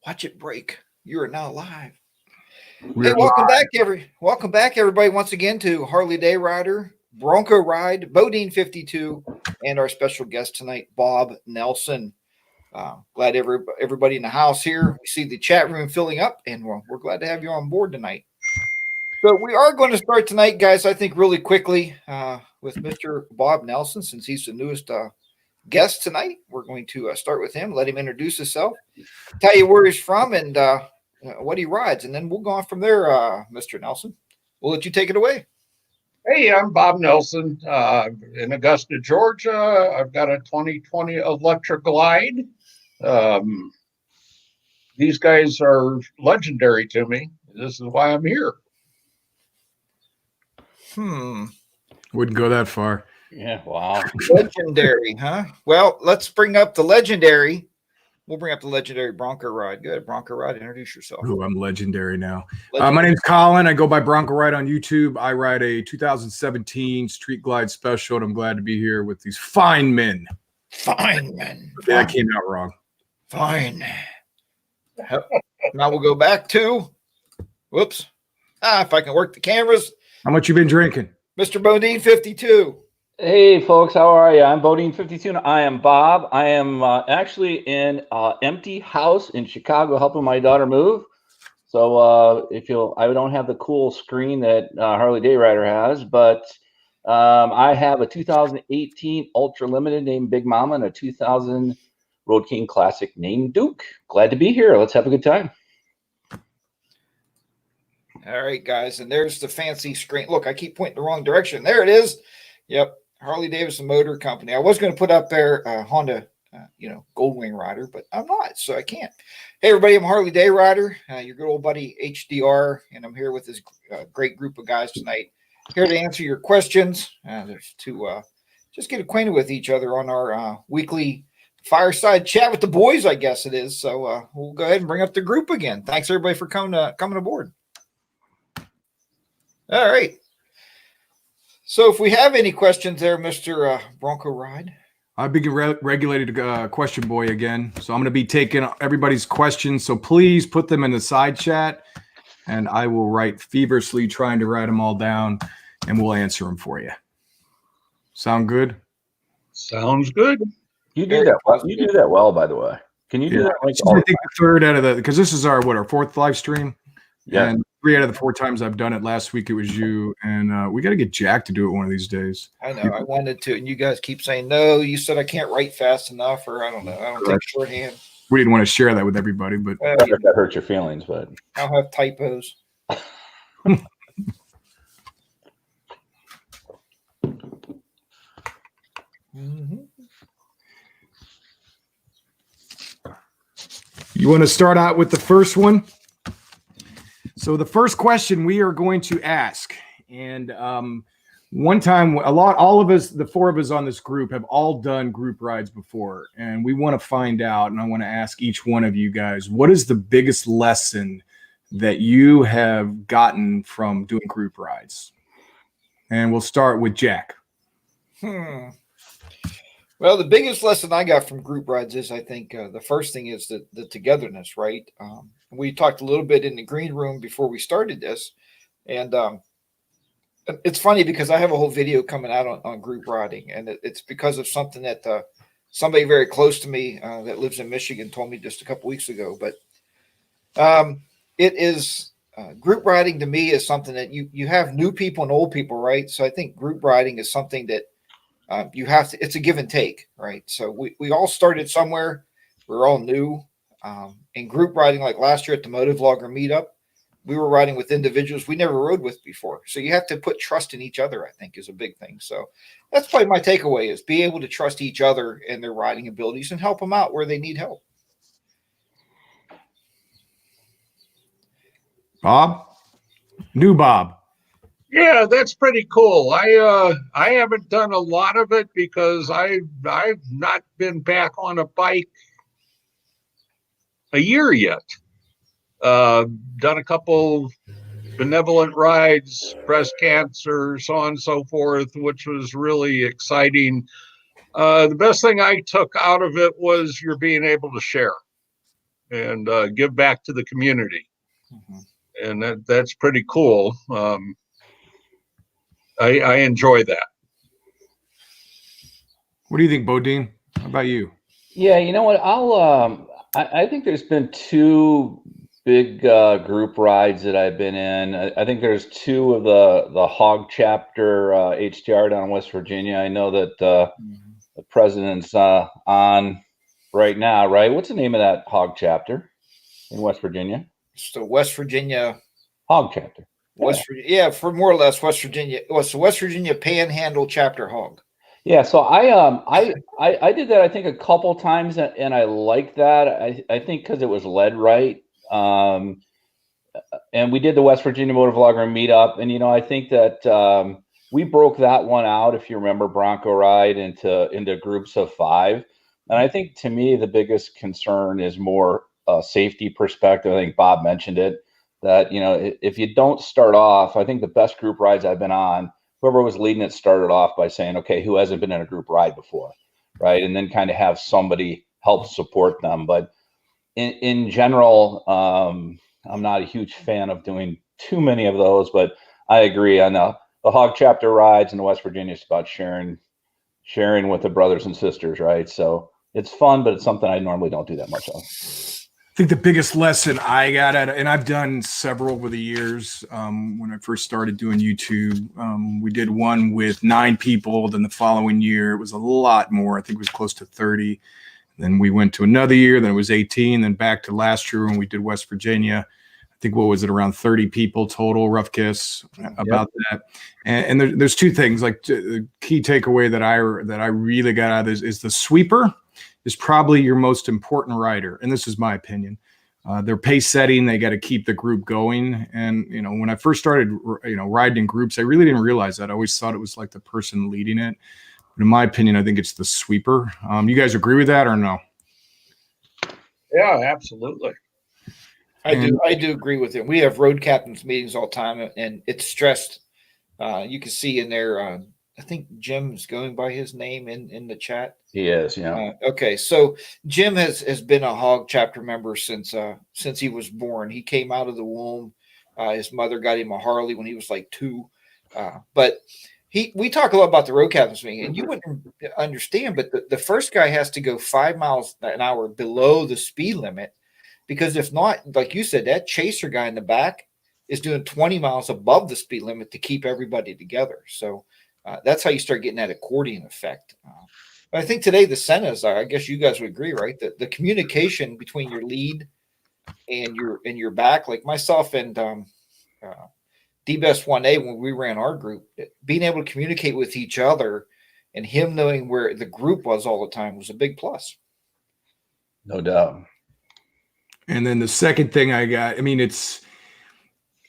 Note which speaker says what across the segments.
Speaker 1: Watch it break. You are now live. Hey,
Speaker 2: We're live.
Speaker 1: welcome back, everybody, once again to Harley Day Rider, Bronco Ride, Bodine 52, and our special guest tonight, Bob Nelson. Glad everybody in the house here. We see the chat room filling up, and we're glad to have you on board tonight. So we are going to start tonight, guys. I think really quickly with Mr. Bob Nelson, since he's the newest guest tonight. We're going to start with him, let him introduce himself, tell you where he's from, and what he rides, and then we'll go on from there, Mr. Nelson. We'll let you take it away.
Speaker 2: Hey, I'm Bob Nelson in Augusta, Georgia. I've got a 2020 Electra Glide. These guys are legendary to me. This is why I'm here.
Speaker 3: Wouldn't go that far.
Speaker 4: Yeah, wow.
Speaker 1: Legendary, huh? Well, let's bring up the legendary. We'll bring up the legendary Bronco Ride. Good, Bronco Ride. Introduce yourself.
Speaker 3: Ooh, I'm legendary now. My name's Colin. I go by Bronco Ride on YouTube. I ride a 2017 Street Glide Special, and I'm glad to be here with these fine men.
Speaker 1: Fine men.
Speaker 3: Yeah, that came out wrong.
Speaker 1: Fine. Now we'll go back to, whoops. If I can work the cameras.
Speaker 3: How much you been drinking?
Speaker 1: Mr. Bodine 52.
Speaker 4: Hey, folks, how are you? I'm Bodine 52, and I am Bob. I am actually in an empty house in Chicago helping my daughter move. So I don't have the cool screen that Harley Day Rider has, but I have a 2018 Ultra Limited named Big Mama and a 2000 Road King Classic named Duke. Glad to be here. Let's have a good time.
Speaker 1: All right, guys, and there's the fancy screen. Look, I keep pointing the wrong direction. There it is. Yep, Harley Davidson Motor Company. I was going to put up there Honda, Goldwing Rider, but I'm not, so I can't. Hey, everybody, I'm Harley Day Rider, your good old buddy HDR, and I'm here with this great group of guys tonight, here to answer your questions. There's to just get acquainted with each other on our weekly fireside chat with the boys, I guess it is. So we'll go ahead and bring up the group again. Thanks, everybody, for coming aboard. All right. So if we have any questions there, Mr. Bronco Ride.
Speaker 3: I've been regulated question boy again. So I'm going to be taking everybody's questions. So please put them in the side chat, and I will write feverishly trying to write them all down, and we'll answer them for you. Sound good?
Speaker 2: Sounds good.
Speaker 4: You do that well. You do that well, by the way. Can you do that?
Speaker 3: I think the third out of the, because this is our fourth live stream.
Speaker 4: Yeah.
Speaker 3: And 3 out of the 4 times I've done it. Last week it was you, and we got to get Jack to do it one of these days.
Speaker 1: I know. I wanted to, and you guys keep saying no. You said I can't write fast enough, or I don't know. I don't think shorthand.
Speaker 3: We didn't want to share that with everybody, but
Speaker 4: that hurt your feelings. But
Speaker 1: I'll have typos.
Speaker 3: You want to start out with the first one? So the first question we are going to ask, and one time, all of us, the 4 of us on this group have all done group rides before, and we want to find out, and I want to ask each one of you guys, what is the biggest lesson that you have gotten from doing group rides? And we'll start with Jack.
Speaker 1: Well, the biggest lesson I got from group rides is, I think, the first thing is the togetherness, right? We talked a little bit in the green room before we started this, and it's funny because I have a whole video coming out on group riding, and it's because of something that somebody very close to me that lives in Michigan told me just a couple weeks ago. But it is group riding to me is something that you have new people and old people, right? So I think group riding is something that you have to, it's a give and take, right? So we all started somewhere. We're all new. In group riding, like last year at the Motovlogger meetup, we were riding with individuals we never rode with before. So you have to put trust in each other, I think, is a big thing. So that's probably my takeaway, is be able to trust each other and their riding abilities and help them out where they need help.
Speaker 3: Bob? New Bob.
Speaker 2: Yeah, that's pretty cool. I haven't done a lot of it because I've not been back on a bike a year yet. Done a couple benevolent rides, breast cancer, so on and so forth, which was really exciting. The best thing I took out of it was you're being able to share. and give back to the community.
Speaker 1: Mhm.
Speaker 2: And that's pretty cool. I enjoy that.
Speaker 3: What do you think, Bodine? How about you?
Speaker 4: Yeah, you know what? I think there's been two big group rides that I've been in. I think there's two of the Hog Chapter HTR down in West Virginia. I know that
Speaker 1: Mhm.
Speaker 4: the president's on right now, right? What's the name of that Hog Chapter in West Virginia?
Speaker 1: So West Virginia,
Speaker 4: Hog Chapter.
Speaker 1: yeah, for more or less West Virginia. Well, so West Virginia Panhandle Chapter Hog.
Speaker 4: Yeah, so I did that I think a couple times and I liked that. I think because it was led right. And we did the West Virginia Motor Vlogger meetup, and I think that we broke that one out, if you remember, Bronco Ride into groups of 5. And I think to me the biggest concern is more safety perspective. I think Bob mentioned it, that if you don't start off, I think the best group rides I've been on, whoever was leading it started off by saying, okay, who hasn't been in a group ride before, right? And then kind of have somebody help support them. But in general, I'm not a huge fan of doing too many of those, but I agree on the Hog Chapter rides in West Virginia. It's about sharing with the brothers and sisters, right? So it's fun, but it's something I normally don't do that much of.
Speaker 3: I think the biggest lesson I got at, and I've done several over the years. When I first started doing YouTube, we did one with 9 people. Then the following year, it was a lot more. I think it was close to 30. Then we went to another year. Then it was 18. Then back to last year when we did West Virginia. I think what was it, around 30 people total, rough guess about that. And there's 2 things. Like the key takeaway that I really got out of this is the sweeper is probably your most important rider, and this is my opinion. Their pace setting, they got to keep the group going. And when I first started riding in groups, I really didn't realize that. I always thought it was like the person leading it. But in my opinion, I think it's the sweeper. You guys agree with that or no?
Speaker 2: Yeah, absolutely.
Speaker 1: I do agree with it. We have road captains meetings all the time, and it's stressed. You can see in there. I think Jim's going by his name in the chat.
Speaker 4: He is, yeah.
Speaker 1: Okay, so Jim has been a Hog Chapter member since he was born. He came out of the womb. His mother got him a Harley when he was like 2. But we talk a lot about the road captains meeting, and you wouldn't understand, but the first guy has to go 5 miles an hour below the speed limit, because if not, like you said, that chaser guy in the back is doing 20 miles above the speed limit to keep everybody together. So that's how you start getting that accordion effect. But I think today the Sennas are, I guess you guys would agree, right? The communication between your lead and your back, like myself and D-Best 1A, when we ran our group, being able to communicate with each other and him knowing where the group was all the time was a big plus.
Speaker 4: No doubt.
Speaker 3: And then the second thing I got, it's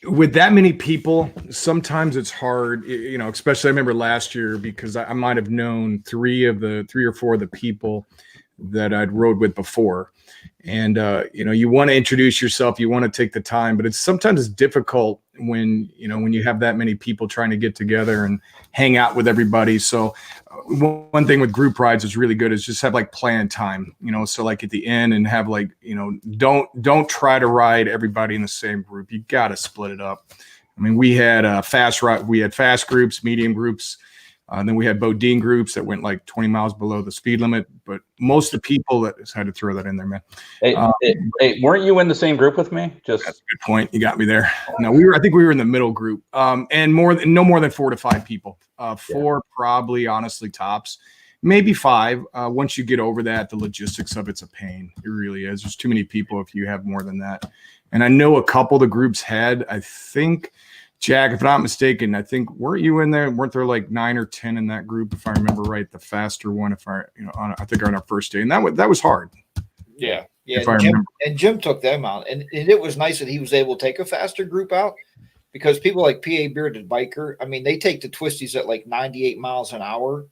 Speaker 3: with that many people, sometimes it's hard, especially I remember last year, because I might have known 3 or 4 of the people that I'd rode with before. And, you want to introduce yourself, you want to take the time, but sometimes it's difficult when you have that many people trying to get together and hang out with everybody. So one thing with group rides is really good is just have like planned time, so like at the end and have like, don't try to ride everybody in the same group. You got to split it up. We had fast groups, medium groups. Then we had Bodine groups that went like 20 miles below the speed limit, but most of the people that had to throw that in there, man.
Speaker 4: Hey, weren't you in the same group with me?
Speaker 3: That's a good point. You got me there. No, I think we were in the middle group, and no more than 4 to 5 people. 4 probably, honestly, tops, maybe 5. Once you get over that, the logistics of it's a pain. It really is. There's too many people if you have more than that. And I know a couple of the groups had, I think, Jack, if I'm not mistaken, I think weren't you in there? Weren't there like 9 or 10 in that group, if I remember right? The faster one, I think on our first day, and that was hard.
Speaker 1: Yeah. And Jim took them out, and it was nice that he was able to take a faster group out, because people like PA Bearded Biker, they take the twisties at like 98 miles an hour.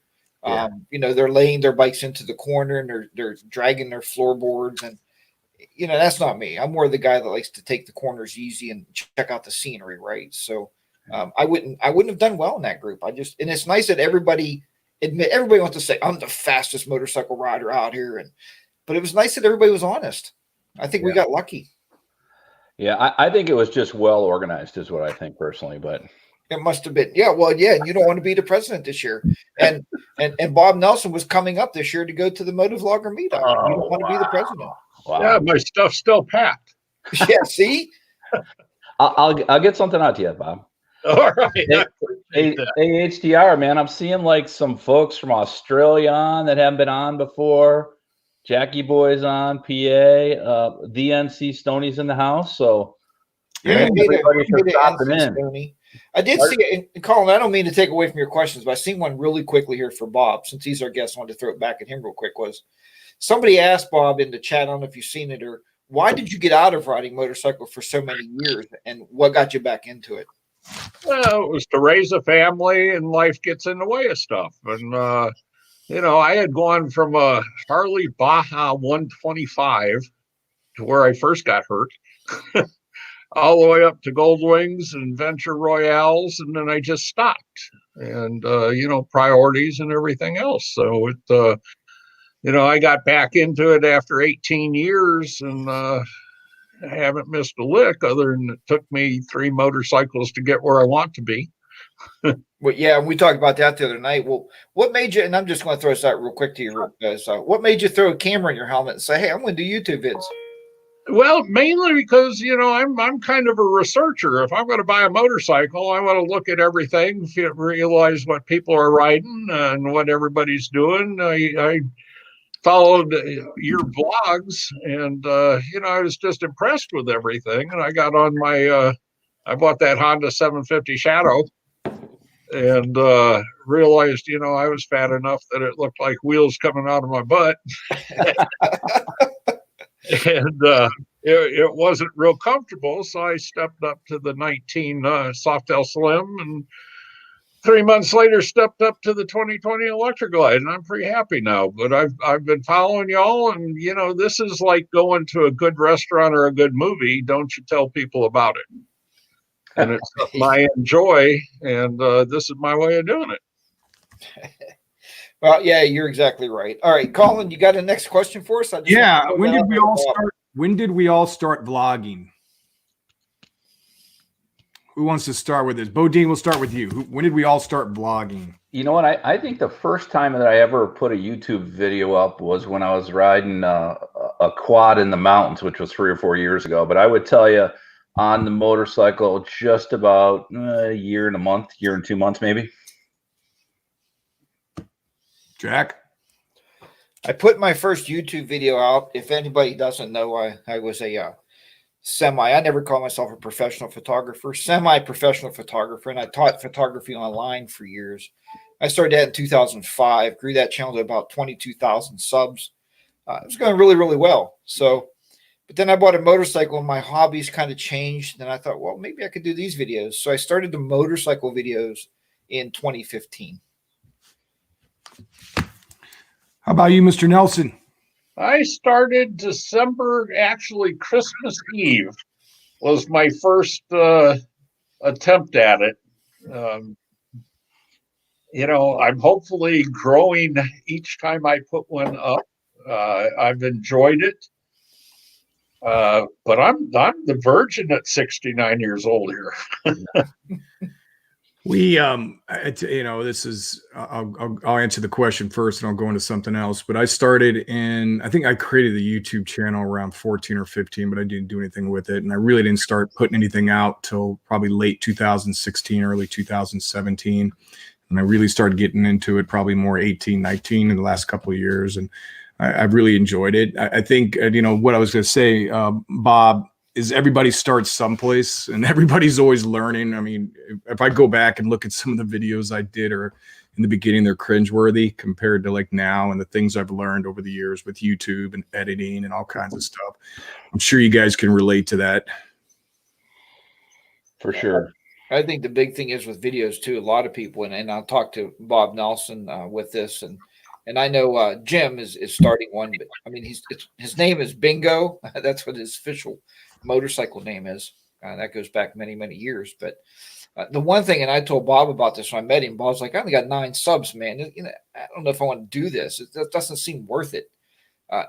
Speaker 4: Yeah.
Speaker 1: They're laying their bikes into the corner and they're dragging their floorboards, and that's not me. I'm more the guy that likes to take the corners easy and check out the scenery, right? So I wouldn't have done well in that group. And it's nice that everybody wants to say I'm the fastest motorcycle rider out here, but it was nice that everybody was honest. I think we got lucky.
Speaker 4: Yeah, I think it was just well organized, is what I think personally. But
Speaker 1: It must have been. Yeah, well, yeah, and you don't want to be the president this year. And Bob Nelson was coming up this year to go to the Motovlogger meetup. You don't want to be the president.
Speaker 4: Wow.
Speaker 2: Yeah, my stuff's still packed.
Speaker 1: Yeah, see?
Speaker 4: I'll get something out to you, Bob.
Speaker 2: All right. I appreciate that.
Speaker 4: HDR, man, I'm seeing like some folks from Australia on that haven't been on before. Jackie Boy's on, PA. The NC Stoney's in the house. So
Speaker 1: Yeah,
Speaker 4: thank everybody for stopping in.
Speaker 1: Stoney. I did see, and Colin, I don't mean to take away from your questions, but I seen one really quickly here for Bob. Since he's our guest, I wanted to throw it back at him real quick. Was somebody asked Bob in the chat, I don't know if you've seen it, or why did you get out of riding motorcycle for so many years, and what got you back into it?
Speaker 2: Well, it was to raise a family, and life gets in the way of stuff. And, I had gone from a Harley Baja 125 to where I first got hurt, all the way up to Gold Wings and Venture Royales, and then I just stopped. And, priorities and everything else. So it, I got back into it after 18 years, and I haven't missed a lick, other than it took me 3 motorcycles to get where I want to be.
Speaker 1: Well, yeah, we talked about that the other night. Well, what made you, and I'm just going to throw this out real quick to you guys, what made you throw a camera in your helmet and say, hey, I'm going to do YouTube vids?
Speaker 2: Well, mainly because, I'm kind of a researcher. If I'm going to buy a motorcycle, I want to look at everything, realize what people are riding and what everybody's doing. I followed your blogs, and, I was just impressed with everything. And I got on I bought that Honda 750 Shadow, and realized, I was fat enough that it looked like wheels coming out of my butt. And it wasn't real comfortable, so I stepped up to the 19 Softail Slim, and 3 months later stepped up to the 2020 Electra Glide, and I'm pretty happy now. But I've been following y'all, and this is like going to a good restaurant or a good movie. Don't you tell people about it? And it's something I enjoy, and this is my way of doing it.
Speaker 1: Well, yeah, you're exactly right. All right, Colin, you got a next question for us?
Speaker 3: Yeah. When did we all start? When did we all start vlogging? Who wants to start with this? Bodine, we'll start with you. When did we all start vlogging?
Speaker 4: You know what? I think the first time that I ever put a YouTube video up was when I was riding a quad in the mountains, which was 3 or 4 years ago. But I would tell you, on the motorcycle, just about a year and a month, year and 2 months, maybe.
Speaker 3: Jack?
Speaker 1: I put my first YouTube video out. If anybody doesn't know, I was a I never call myself a professional photographer, semi-professional photographer, and I taught photography online for years. I started that in 2005, grew that channel to about 22,000 subs. It was going really, really well. But then I bought a motorcycle and my hobbies kind of changed. And I thought, well, maybe I could do these videos. So I started the motorcycle videos in 2015.
Speaker 3: How about you, Mr. Nelson?
Speaker 2: I started actually Christmas Eve was my first attempt at it. I'm hopefully growing each time I put one up. I've enjoyed it. But I'm the virgin at 69 years old here.
Speaker 3: We, this is, I'll answer the question first and I'll go into something else. But I started I think I created the YouTube channel around 14 or 15, but I didn't do anything with it. And I really didn't start putting anything out till probably late 2016, early 2017. And I really started getting into it probably more 18, 19 in the last couple of years. And I've really enjoyed it. I think, what I was going to say, Bob, is everybody starts someplace and everybody's always learning. I mean, if I go back and look at some of the videos I did or in the beginning, they're cringeworthy compared to like now and the things I've learned over the years with YouTube and editing and all kinds of stuff. I'm sure you guys can relate to that.
Speaker 4: For sure.
Speaker 1: I think the big thing is with videos too, a lot of people, and I'll talk to Bob Nelson with this, and I know Jim is starting one, but I mean, his name is Bingo. That's what his official motorcycle name is. That goes back many, many years. But the one thing, and I told Bob about this when I met him, Bob's like, I only got 9 subs, man. I don't know if I want to do this. It doesn't seem worth it.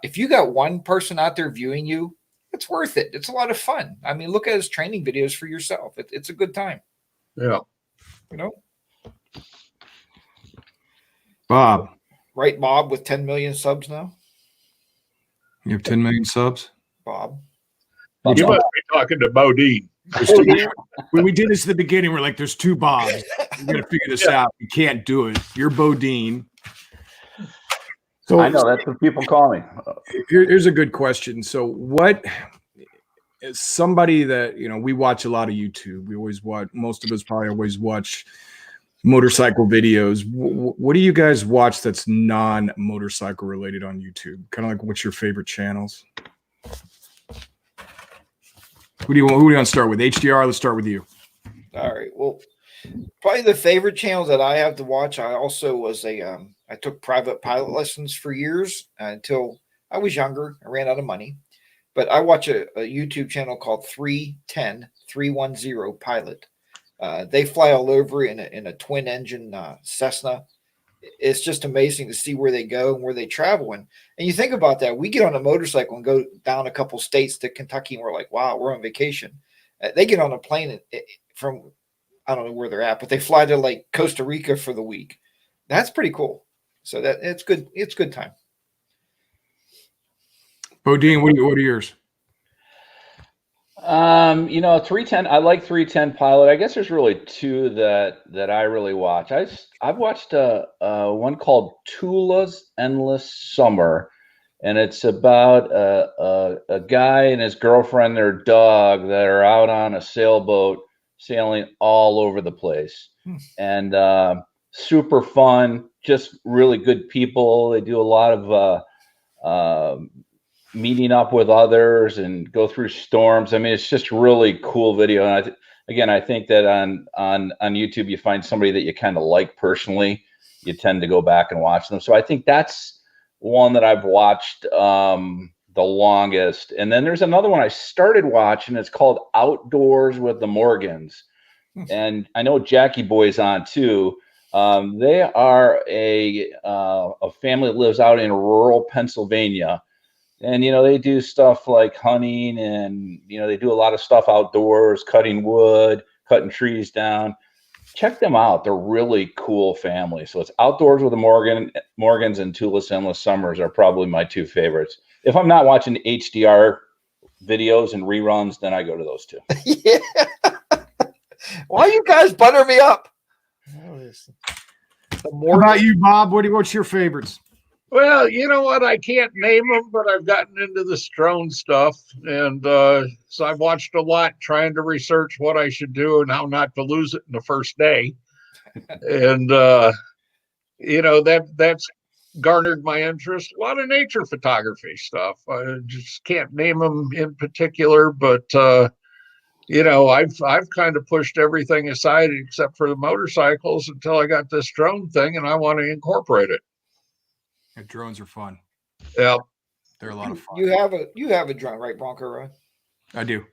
Speaker 1: If you got one person out there viewing you, it's worth it. It's a lot of fun. I mean, look at his training videos for yourself. It's a good time.
Speaker 2: Yeah.
Speaker 1: You know,
Speaker 3: Bob,
Speaker 1: right, Bob, with 10 million subs now.
Speaker 3: you have 10 million subs.
Speaker 1: Bob.
Speaker 2: You must be talking to Bodine.
Speaker 3: When we did this at the beginning, we're like, there's two Bobs. We're going to figure this out. We can't do it. You're Bodine. So
Speaker 4: I know that's what people call me.
Speaker 3: here's a good question. So what is somebody that, we watch a lot of YouTube. We always watch, most of us probably always watch motorcycle videos. What do you guys watch that's non-motorcycle related on YouTube? Kind of like, what's your favorite channels? Who do you want to start with? HDR, let's start with you.
Speaker 1: All right. Well, probably the favorite channels that I have to watch. I also was I took private pilot lessons for years until I was younger. I ran out of money, but I watch a YouTube channel called 310 Pilot. They fly all over in a twin engine Cessna. It's just amazing to see where they go and where they travel. And you think about that. We get on a motorcycle and go down a couple states to Kentucky, and we're like, wow, we're on vacation. They get on a plane from, I don't know where they're at, but they fly to like Costa Rica for the week. That's pretty cool. So that it's good. It's good time.
Speaker 3: Bodine, what are yours?
Speaker 4: 310. I like 310 Pilot. I guess there's really two that I really watch. I've watched one called Tula's Endless Summer, and it's about a guy and his girlfriend, their dog, that are out on a sailboat sailing all over the place, and super fun. Just really good people. They do a lot of meeting up with others and go through storms. I mean, it's just really cool video. And I think that on YouTube, you find somebody that you kind of like personally, you tend to go back and watch them. So I think that's one that I've watched the longest. And then there's another one I started watching. It's called Outdoors with the Morgans. And I know Jackie Boy's on too. They are a family that lives out in rural Pennsylvania. And, they do stuff like hunting and, they do a lot of stuff outdoors, cutting wood, cutting trees down. Check them out. They're really cool family. So it's Outdoors with the Morgans and Tula's Endless Summers are probably my two favorites. If I'm not watching HDR videos and reruns, then I go to those two.
Speaker 1: Yeah. Why you guys butter me up?
Speaker 3: How about you, Bob? What's your favorites?
Speaker 2: Well, you know what? I can't name them, but I've gotten into this drone stuff. And so I've watched a lot trying to research what I should do and how not to lose it in the first day. And, that's garnered my interest. A lot of nature photography stuff. I just can't name them in particular, but, I've kind of pushed everything aside except for the motorcycles until I got this drone thing and I want to incorporate it.
Speaker 3: Yeah, drones are fun.
Speaker 2: Yeah,
Speaker 3: they're a lot of fun.
Speaker 1: You have a drone, right, Bronco? Right?
Speaker 3: I do.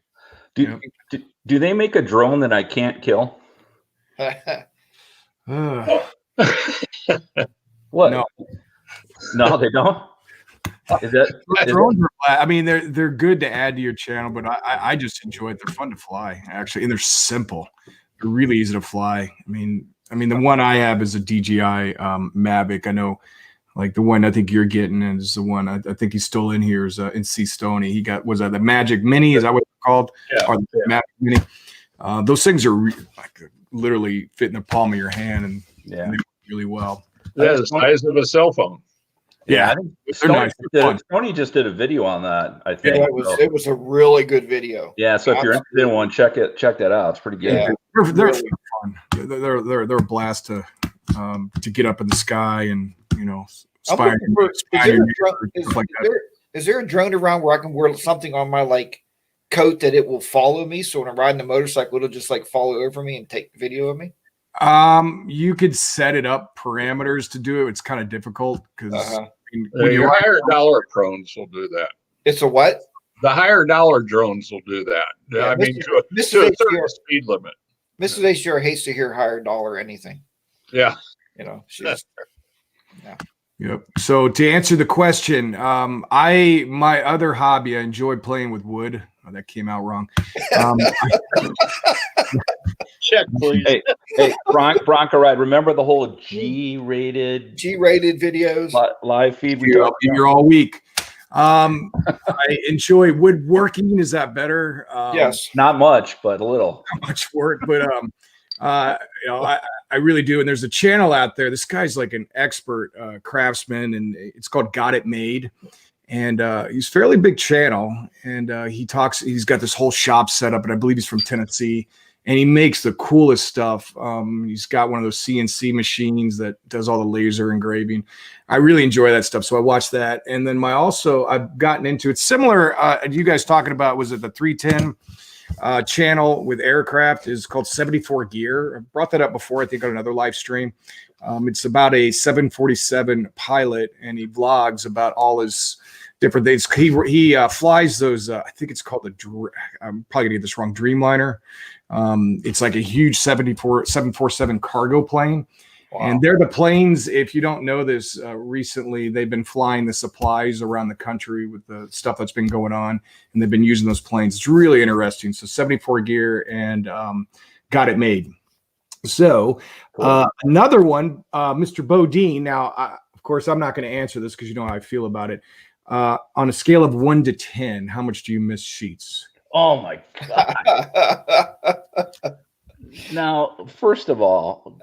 Speaker 4: Do they make a drone that I can't kill? What? No, they don't.
Speaker 3: Drones are, I mean, they're good to add to your channel, but I just enjoy it. They're fun to fly, actually, and they're simple. They're really easy to fly. I mean, the one I have is a DJI Mavic. I know. Like the one I think you're getting is the one I think he's still in here is in C Stoney. He got, was that the Magic Mini? Is that what it's called?
Speaker 2: Yeah.
Speaker 3: Or the Magic Mini. Those things are like literally fit in the palm of your hand and they work really well.
Speaker 2: Yeah, the size of a cell phone.
Speaker 3: Yeah,
Speaker 4: I think Tony just did a video on that. I think
Speaker 1: it was a really good video.
Speaker 4: Yeah, so if you're interested in one, check that out. It's pretty good.
Speaker 1: Yeah.
Speaker 3: They're fun. They're a blast to get up in the sky and spy.
Speaker 1: Is there a drone around where I can wear something on my coat that it will follow me? So when I'm riding a motorcycle, it'll just follow over me and take video of me.
Speaker 3: You could set it up parameters to do it. It's kind of difficult because
Speaker 2: your higher dollar drones will do that.
Speaker 1: It's a what?
Speaker 2: The higher dollar drones will do that.
Speaker 1: Yeah,
Speaker 2: I mean, to a certain speed limit.
Speaker 1: Mrs. HDR hates to hear higher dollar anything.
Speaker 2: Yeah.
Speaker 1: She's
Speaker 3: Yep. So to answer the question, my other hobby, I enjoy playing with wood. Oh, that came out wrong.
Speaker 2: Check, please.
Speaker 4: Hey, Bronco Ride. Remember the whole G-rated
Speaker 1: videos.
Speaker 4: live feed we
Speaker 3: You're
Speaker 4: talked about?
Speaker 3: here all week. I enjoy woodworking. Is that better?
Speaker 1: Yes.
Speaker 4: Not much, but a little.
Speaker 3: Not much work, but I really do. And there's a channel out there. This guy's like an expert craftsman, and it's called Got It Made. And he's fairly big channel, and he's got this whole shop set up, and I believe he's from Tennessee, and he makes the coolest stuff. He's got one of those CNC machines that does all the laser engraving. I really enjoy that stuff, so I watch that. And then I've gotten into it similar. You guys talking about, was it the 310 channel with aircraft, is called 74 Gear. I brought that up before, I think, on another live stream. It's about a 747 pilot, and he vlogs about all his different things. He flies those. I think it's called I'm probably gonna get this wrong. Dreamliner. It's like a huge 747 cargo plane. Wow. And they're the planes. If you don't know this, recently they've been flying the supplies around the country with the stuff that's been going on, and they've been using those planes. It's really interesting. So 74 Gear and Got It Made. So another one, Mr. Bodine. Now, of course, I'm not going to answer this because you know how I feel about it. On a scale of 1 to 10, how much do you miss sheets?
Speaker 4: Oh my God. Now, first of all,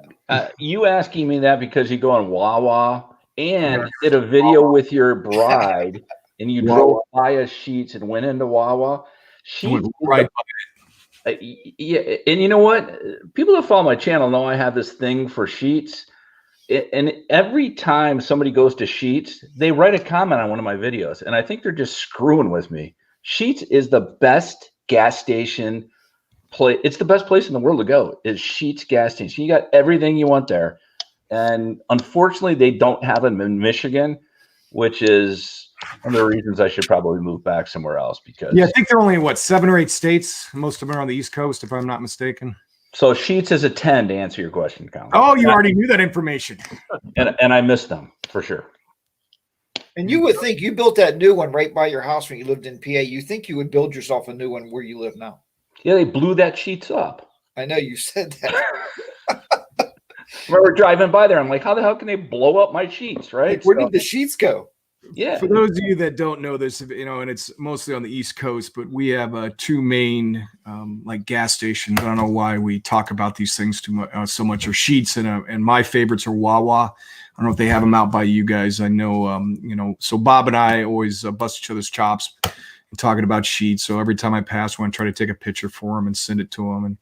Speaker 4: you asking me that because you go on Wawa and did a video with your bride and you drove by a Sheets and went into Wawa. Sheets, right. Yeah, and you know what? People that follow my channel know I have this thing for Sheets. And every time somebody goes to Sheets, they write a comment on one of my videos, and I think they're just screwing with me. Sheets is the best gas station place. It's the best place in the world to go. Is Sheets gas station. You got everything you want there, and unfortunately, they don't have them in Michigan, which is one of the reasons I should probably move back somewhere else. Because
Speaker 3: I think they're only in 7 or 8 states. Most of them are on the East Coast, if I'm not mistaken.
Speaker 4: So Sheets is a 10 to answer your question, Colin.
Speaker 3: Oh, you already knew that information.
Speaker 4: And I missed them for sure.
Speaker 1: And you would think you built that new one right by your house when you lived in PA. You think you would build yourself a new one where you live now.
Speaker 4: Yeah, they blew that Sheets up.
Speaker 1: I know you said that.
Speaker 4: Remember driving by there, I'm like, how the hell can they blow up my Sheets, right?
Speaker 1: Like, where did the sheets go?
Speaker 4: Yeah.
Speaker 3: For those of you that don't know this, and it's mostly on the East Coast, but we have 2 main like gas stations. I don't know why we talk about these things too much, so much. Or Sheets, and my favorites are Wawa. I don't know if they have them out by you guys. I know, so Bob and I always bust each other's chops and talking about Sheets. So every time I pass one, I try to take a picture for them and send it to them. And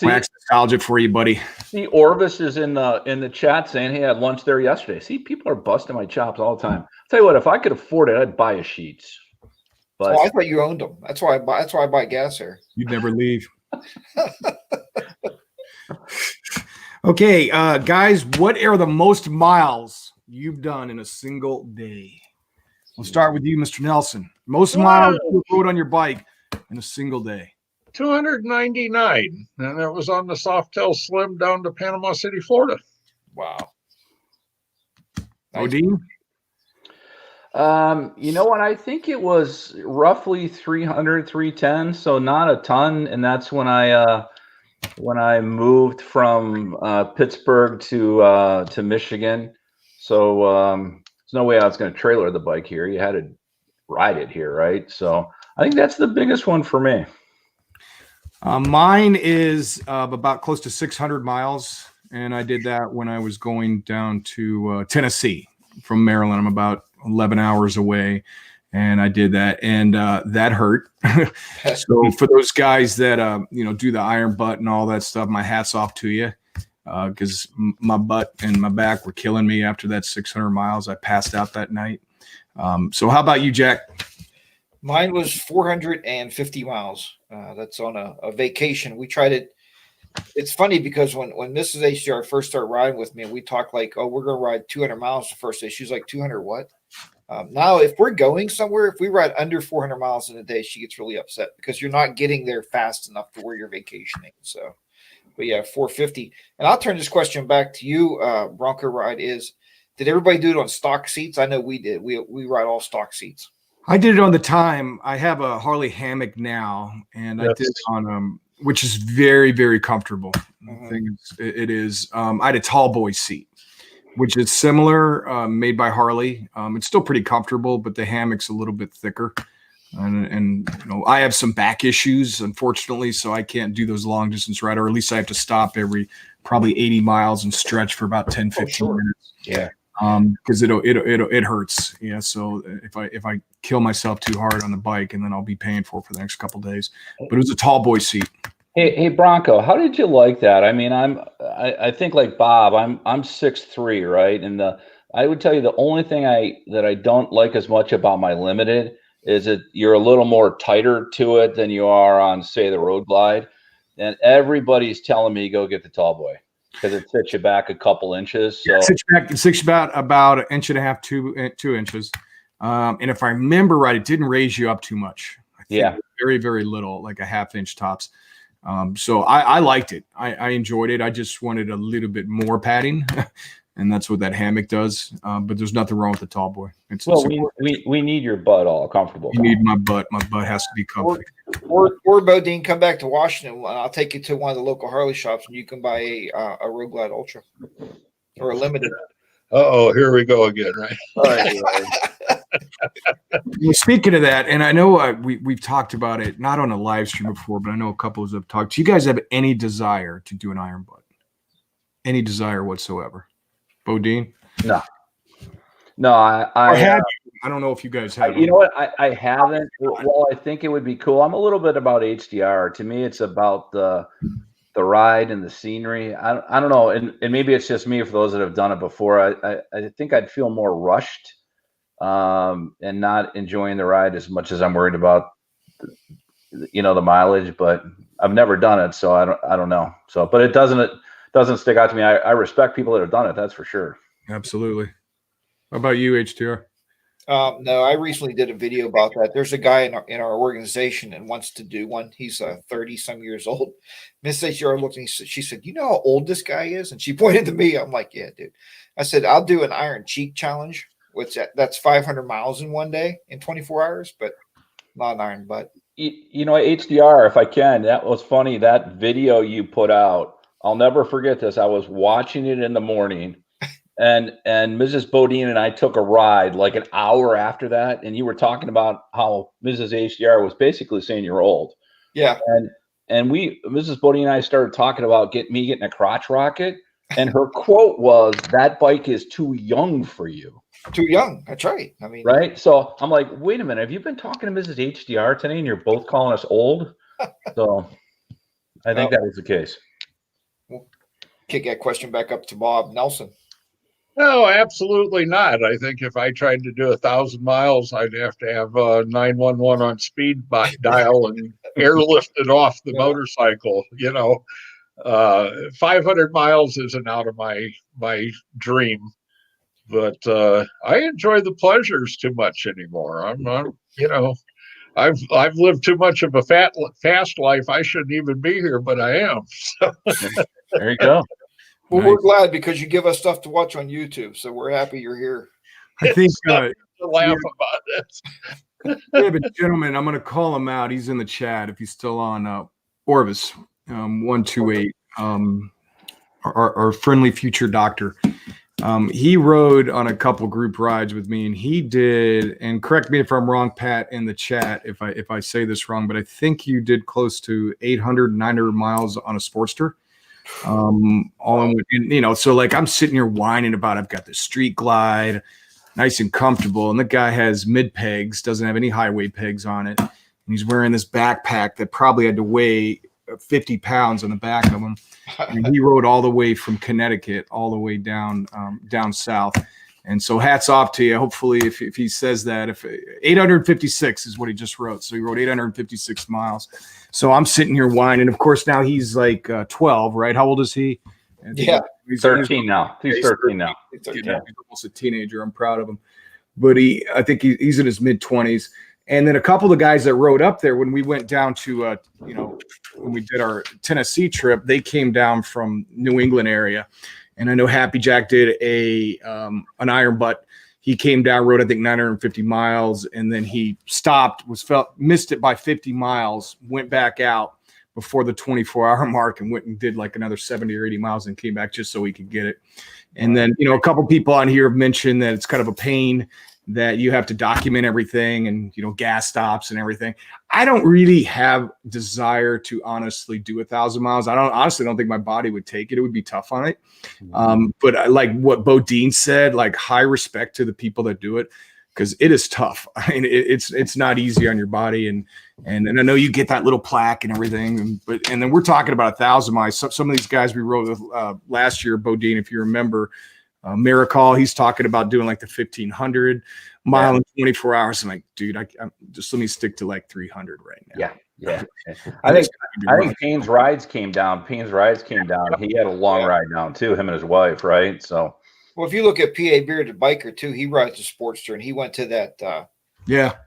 Speaker 3: wax nostalgia for you, buddy.
Speaker 4: See, Orvis is in the chat saying, "Hey, I had lunch there yesterday." See, people are busting my chops all the time. I'll tell you what, if I could afford it, I'd buy a Sheets. But
Speaker 1: I thought you owned them. That's why I buy gas there.
Speaker 3: You'd never leave. Okay, guys, what are the most miles you've done in a single day? We'll start with you, Mr. Nelson. Most miles you rode on your bike in a single day.
Speaker 2: 299, and it was on the Softail Slim down to Panama City, Florida.
Speaker 1: Wow.
Speaker 3: Odine?
Speaker 4: You know what? I think it was roughly 300, 310, so not a ton. And that's when I moved from Pittsburgh to Michigan. So there's no way I was going to trailer the bike here. You had to ride it here, right? So I think that's the biggest one for me.
Speaker 3: Mine is about close to 600 miles, and I did that when I was going down to Tennessee from Maryland. I'm about 11 hours away, and I did that, and that hurt. So for those guys that do the iron butt and all that stuff, my hat's off to you, because my butt and my back were killing me after that 600 miles. I passed out that night. So how about you, Jack?
Speaker 1: Mine was 450 miles. That's on a vacation. We tried it. It's funny because when Mrs. HDR first started riding with me, and we talked like, oh, we're going to ride 200 miles the first day. She's like, 200 what? Now, if we're going somewhere, if we ride under 400 miles in a day, she gets really upset because you're not getting there fast enough to where you're vacationing. So, but yeah, 450. And I'll turn this question back to you, Bronco Ride, is Did everybody do it on stock seats? I know we did. We ride all stock seats.
Speaker 3: I did it on the time. I have a Harley hammock now, and I did it on which is very, very comfortable. It is. I had a tall boy seat, which is similar, made by Harley. It's still pretty comfortable, but the hammock's a little bit thicker. And I have some back issues, unfortunately, so I can't do those long distance ride, or at least I have to stop every probably 80 miles and stretch for about 10, 15 minutes.
Speaker 4: Yeah.
Speaker 3: Because it hurts. Yeah. So if I kill myself too hard on the bike, and then I'll be paying for the next couple of days. But it was a tall boy seat.
Speaker 4: Hey Bronco, how did you like that? I mean, I think like Bob, I'm 6'3", right? And I would tell you the only thing that I don't like as much about my limited is that you're a little more tighter to it than you are on, say, the Road Glide. And everybody's telling me go get the tall boy because it sets you back a couple inches. So
Speaker 3: It sits you about an inch and a half, 2 inches. And if I remember right, it didn't raise you up too much. I think very, very little, like a half-inch tops. So I liked it. I enjoyed it. I just wanted a little bit more padding. And that's what that hammock does. But there's nothing wrong with the tall boy.
Speaker 4: We need your butt all comfortable.
Speaker 3: You need my butt. My butt has to be comfy.
Speaker 1: Or Bodine, come back to Washington. I'll take you to one of the local Harley shops, and you can buy a Road Glide Ultra or a limited.
Speaker 2: Oh, here we go again, right?
Speaker 4: All right.
Speaker 3: Well, speaking of that, and I know we've talked about it, not on a live stream before, but I know a couple have talked. Do you guys have any desire to do an iron butt? Any desire whatsoever? Bodine?
Speaker 4: No,
Speaker 3: I don't know if you guys have.
Speaker 4: You know what? I haven't. Well, I think it would be cool. I'm a little bit about HDR. To me, it's about the ride and the scenery. I don't know, and maybe it's just me. For those that have done it before, I think I'd feel more rushed, and not enjoying the ride as much as I'm worried about, the mileage. But I've never done it, so I don't know. So, but it doesn't stick out to me. I respect people that have done it. That's for sure.
Speaker 3: Absolutely. How about you, HTR?
Speaker 1: No, I recently did a video about that. There's a guy in our organization that wants to do one. He's 30-some years old. Miss HR looked at me. She said, "You know how old this guy is?" And she pointed to me. I'm like, "Yeah, dude." I said, "I'll do an iron cheek challenge, which that's 500 miles in one day in 24 hours, but not an iron butt."
Speaker 4: HDR, if I can, that was funny. That video you put out, I'll never forget this. I was watching it in the morning. And Mrs. Bodine and I took a ride like an hour after that, and you were talking about how Mrs. HDR was basically saying you're old.
Speaker 1: Yeah.
Speaker 4: And Mrs. Bodine and I started talking about getting a crotch rocket, and her quote was, "That bike is too young for you."
Speaker 1: Too young. That's right. I mean,
Speaker 4: right. So I'm like, wait a minute, have you been talking to Mrs. HDR today, and you're both calling us old? So I think that was the case.
Speaker 1: We'll kick that question back up to Bob Nelson.
Speaker 2: No, absolutely not. I think if I tried to do 1,000 miles, I'd have to have 911 on speed dial and airlifted off the motorcycle. 500 miles isn't out of my dream, but I enjoy the pleasures too much anymore. I've lived too much of a fast life. I shouldn't even be here, but I am. So.
Speaker 4: There you go.
Speaker 1: Well, we're glad because you give us stuff to watch on YouTube, so we're happy you're here.
Speaker 3: I think
Speaker 2: to laugh about it.
Speaker 3: We have a gentleman. I'm going to call him out. He's in the chat if he's still on. Orvis 128, our friendly future doctor. He rode on a couple group rides with me, and he did. And correct me if I'm wrong, Pat, in the chat if I say this wrong, but I think you did close to 800, 900 miles on a Sportster. So like I'm sitting here whining about I've got the Street Glide, nice and comfortable, and the guy has mid pegs, doesn't have any highway pegs on it, and he's wearing this backpack that probably had to weigh 50 pounds on the back of him, and he rode all the way from Connecticut all the way down south. And so hats off to you. Hopefully if he says that, if 856 is what he just wrote. So he wrote 856 miles. So I'm sitting here whining. Of course, now he's like 12, right? How old is he?
Speaker 4: Yeah. He's 13 now. He's 13 now.
Speaker 3: He's almost a teenager. I'm proud of him. But I think he's in his mid 20s. And then a couple of guys that rode up there when we went down to, when we did our Tennessee trip, they came down from New England area. And I know Happy Jack did an iron butt. He came down, rode I think 950 miles, and then he stopped, missed it by 50 miles, went back out before the 24-hour mark, and went and did like another 70 or 80 miles and came back just so he could get it. And then, you know, a couple people on here have mentioned that it's kind of a pain that you have to document everything and, you know, gas stops and everything. I don't really have desire to honestly do 1,000 miles. I honestly don't think my body would take it. It would be tough on it. But I like what Bodine said, like high respect to the people that do it, because it is tough. I mean, it's not easy on your body. And I know you get that little plaque and everything, and then we're talking about 1,000 miles. Some of these guys we rode with last year, Bodine, if you remember, Miracle, he's talking about doing like the 1,500 mile in 24 hours. I'm like, dude, I'm just let me stick to like 300 right now.
Speaker 4: Yeah. I think Payne's Rides came down. He had a long ride down too, him and his wife, right? So, well,
Speaker 1: if you look at PA Bearded Biker too, he rides a Sportster, and he went to that.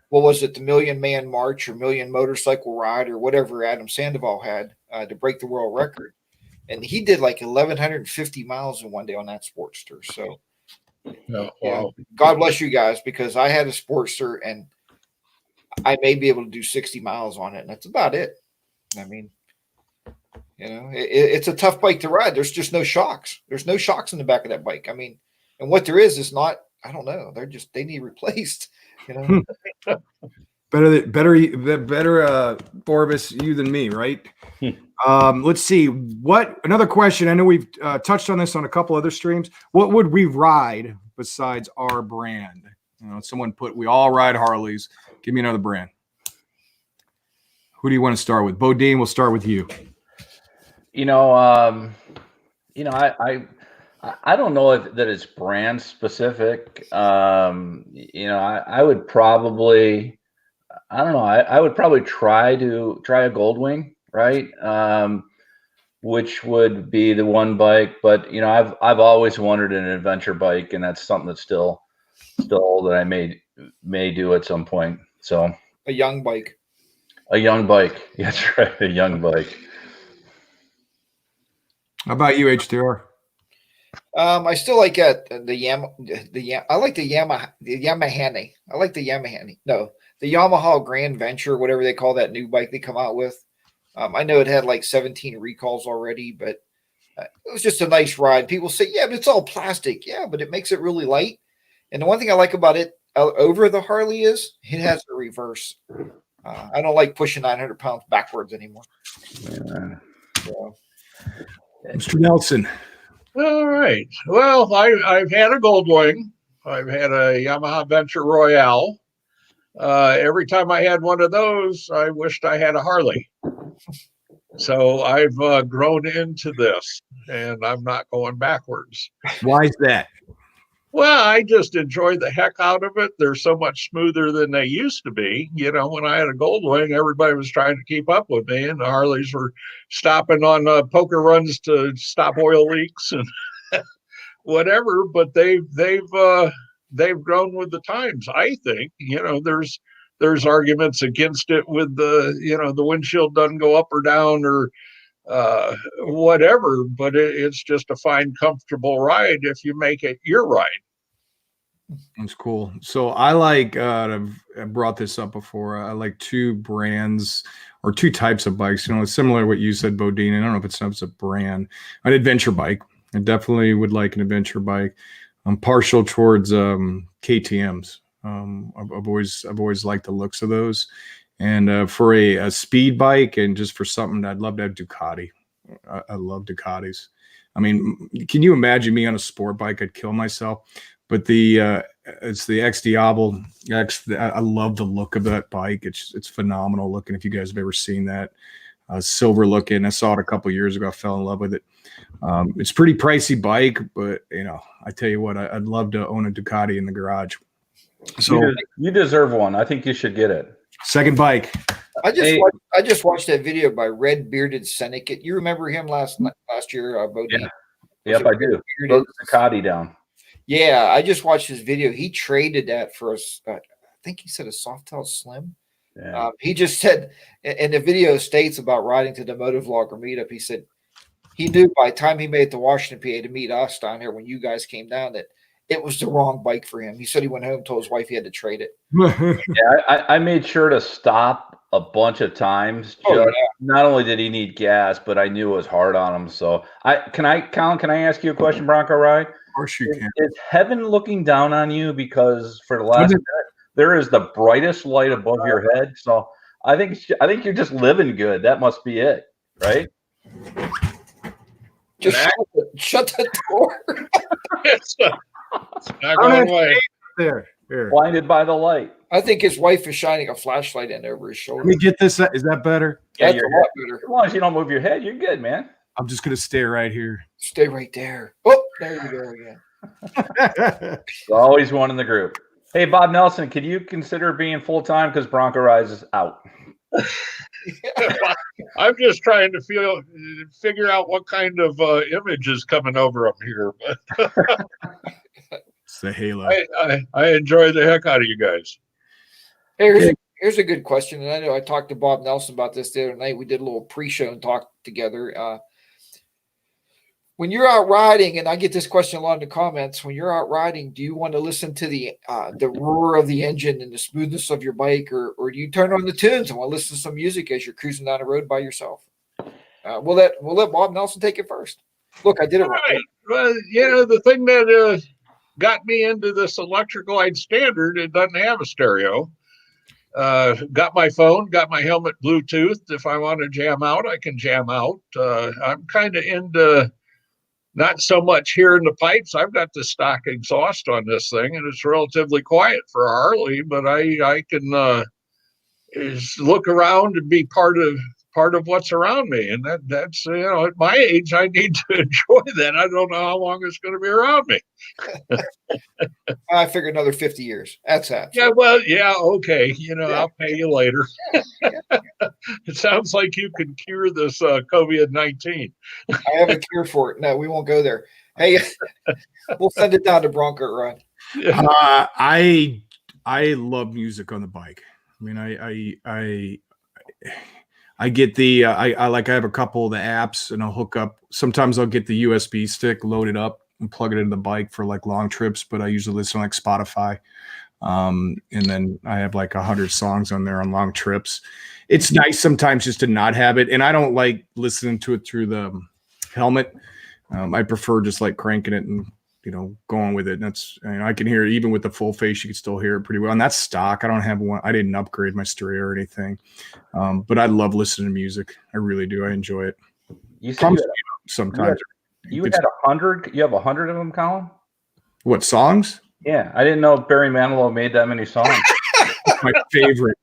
Speaker 1: What was it? The Million Man March or Million Motorcycle Ride or whatever Adam Sandoval had to break the world record. And he did like 1,150 miles in one day on that Sportster. So, God bless you guys, because I had a Sportster and I may be able to do 60 miles on it, and that's about it. I mean, you know, it's a tough bike to ride. There's just no shocks. There's no shocks in the back of that bike. I mean, and what there is not. I don't know. They need replaced. You know,
Speaker 3: better, Borbus, you than me, right? Let's see. Another question. I know we've touched on this on a couple other streams. What would we ride besides our brand? You know, someone we all ride Harleys. Give me another brand. Who do you want to start with? Bodine, we'll start with you.
Speaker 4: I don't know that it's brand specific. I would probably, I would probably try a Goldwing, right? Which would be the one bike, but I've always wanted an adventure bike, and that's something that's still that I may do at some point. So
Speaker 1: a young bike.
Speaker 4: That's right. A young bike.
Speaker 3: How about you, H2R?
Speaker 1: I still like I like the Yamaha. I like the Yamaha. No, the Yamaha Grand Venture, whatever they call that new bike they come out with. I know it had like 17 recalls already, but it was just a nice ride. People say, yeah, but it's all plastic. Yeah, but it makes it really light. And the one thing I like about it over the Harley is it has a reverse. I don't like pushing 900 pounds backwards anymore.
Speaker 3: Yeah. So. Mr. Nelson.
Speaker 2: All right. Well, I've had a Goldwing. I've had a Yamaha Venture Royale. Every time I had one of those, I wished I had a Harley. So I've grown into this, and I'm not going backwards.
Speaker 3: Why is that?
Speaker 2: Well, I just enjoy the heck out of it. They're so much smoother than they used to be. When I had a Goldwing, everybody was trying to keep up with me, and the Harleys were stopping on poker runs to stop oil leaks and whatever. But they've grown with the times. I think there's arguments against it with the windshield doesn't go up or down or whatever, but it's just a fine, comfortable ride if you make it your ride.
Speaker 3: That's cool. So I like, I've brought this up before. I like two brands or two types of bikes. It's similar to what you said, Bodine. I don't know if it's a brand, an adventure bike. I definitely would like an adventure bike. I'm partial towards KTM's. I've always liked the looks of those. And for a speed bike and just for something, I'd love to have Ducati. I love Ducatis. I mean, can you imagine me on a sport bike? I'd kill myself. But it's the X Diablo X. I love the look of that bike. It's phenomenal looking. If you guys have ever seen that, silver looking. I saw it a couple years ago. I fell in love with it. It's a pretty pricey bike, but I tell you what, I'd love to own a Ducati in the garage. So
Speaker 4: you deserve one. I think you should get it.
Speaker 3: Second bike.
Speaker 1: I just watched that video by Red Bearded Seneca. You remember him last year, Bodine?
Speaker 4: Yeah. Yep, I do. Wrote Ducati down.
Speaker 1: Yeah, I just watched his video. He traded that for I think he said a Softail Slim. Yeah. He just said, and the video states about riding to the Motovlogger meetup. He said he knew by the time he made it to Washington, PA to meet us down here when you guys came down that it was the wrong bike for him. He said he went home, told his wife he had to trade it.
Speaker 4: Yeah, I made sure to stop a bunch of times.
Speaker 1: Oh,
Speaker 4: Just not only did he need gas, but I knew it was hard on him. So Colin, can I ask you a question, Bronco Ride?
Speaker 3: Of course you can.
Speaker 4: Is heaven looking down on you because for the last minute, there is the brightest light above your head? So I think you're just living good. That must be it, right?
Speaker 1: Just shut the door.
Speaker 2: It's not going away.
Speaker 3: There.
Speaker 4: Blinded by the light.
Speaker 1: I think his wife is shining a flashlight in over his shoulder.
Speaker 3: Let me get this. Is that better?
Speaker 4: Yeah,
Speaker 1: That's a lot better.
Speaker 4: as long as you don't move your head, you're good, man.
Speaker 3: I'm just going to stay right here.
Speaker 1: Stay right there. Oh, there you go again.
Speaker 4: Always one in the group. Hey, Bob Nelson, could you consider being full time because Bronco Rise is out?
Speaker 2: I'm just trying to figure out what kind of image is coming over up here. But
Speaker 3: It's the halo.
Speaker 2: I enjoy the heck out of you guys.
Speaker 1: Hey, here's a good question. And I know I talked to Bob Nelson about this the other night. We did a little pre-show and talked together. When you're out riding, and I get this question a lot in the comments, when you're out riding, do you want to listen to the roar of the engine and the smoothness of your bike, or do you turn on the tunes and want to listen to some music as you're cruising down the road by yourself? We'll let Bob Nelson take it first. Look, I did it right.
Speaker 2: Well, the thing that got me into this electric glide standard, it doesn't have a stereo. Got my phone, got my helmet Bluetooth. If I want to jam out, I can jam out. I'm kind of into not so much hearing the pipes. I've got the stock exhaust on this thing, and it's relatively quiet for a Harley, but I can is look around and be part of what's around me. And that's at my age, I need to enjoy that. I don't know how long it's going to be around me.
Speaker 1: I figure another 50 years. That's that.
Speaker 2: Yeah, well, yeah, okay. I'll pay you later. It sounds like you can cure this COVID-19.
Speaker 1: I have a cure for it. No, we won't go there. Hey, we'll send it down to Bronco Run.
Speaker 3: I love music on the bike. I mean, I get the I have a couple of the apps, and I'll hook up. Sometimes I'll get the USB stick loaded up and plug it into the bike for like long trips, but I usually listen like Spotify. And then I have like 100 songs on there on long trips. It's nice sometimes just to not have it. And I don't like listening to it through the helmet. I prefer just like cranking it and, going with it. And that's, I can hear it even with the full face. You can still hear it pretty well. And that's stock. I don't have one. I didn't upgrade my stereo or anything. But I love listening to music. I really do. I enjoy it.
Speaker 4: You said
Speaker 3: sometimes.
Speaker 4: You had 100. You have 100 of them, Colin?
Speaker 3: What, songs?
Speaker 4: Yeah, I didn't know Barry Manilow made that many songs.
Speaker 3: My favorite.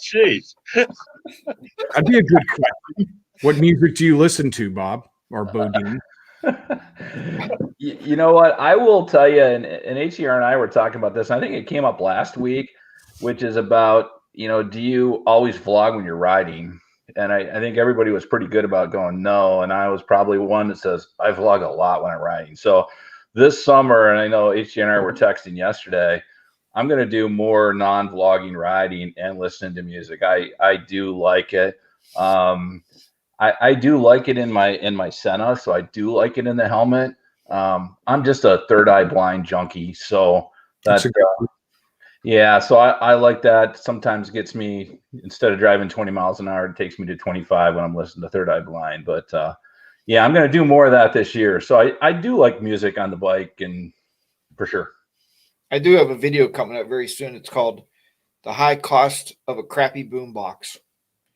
Speaker 2: Jeez.
Speaker 3: That'd be a good question. What music do you listen to, Bob or Bodine?
Speaker 4: You know what? I will tell you, and HCR and I were talking about this. I think it came up last week, which is about, do you always vlog when you're riding? And I think everybody was pretty good about going no. And I was probably one that says I vlog a lot when I'm riding. So this summer, and I know HG and I were texting yesterday, I'm going to do more non-vlogging riding and listening to music. I do like it. I do like it in my Senna, so I do like it in the helmet. I'm just a third eye blind junkie, so that's yeah. So I like that. Sometimes gets me, instead of driving 20 miles an hour, it takes me to 25 when I'm listening to third eye blind. But yeah, I'm going to do more of that this year. So I do like music on the bike, and for sure.
Speaker 1: I do have a video coming up very soon. It's called "The High Cost of a Crappy Boombox."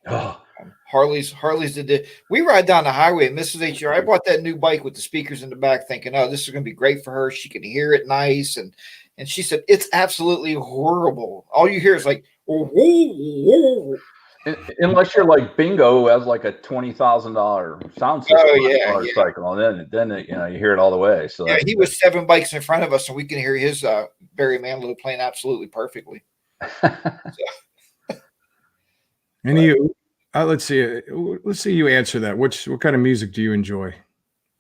Speaker 4: Oh.
Speaker 1: Harley's did it. We ride down the highway, and Mrs. HR, I bought that new bike with the speakers in the back thinking, oh, this is going to be great for her. She can hear it nice. And she said, it's absolutely horrible. All you hear is like, whoa, whoa.
Speaker 4: Unless you're like Bingo, who has like a $20,000 sound system motorcycle, and then you hear it all the way. So
Speaker 1: yeah, he was 7 bikes in front of us, and we can hear his Barry Manilow playing absolutely perfectly.
Speaker 3: And you, let's see you answer that. What kind of music do you enjoy? Do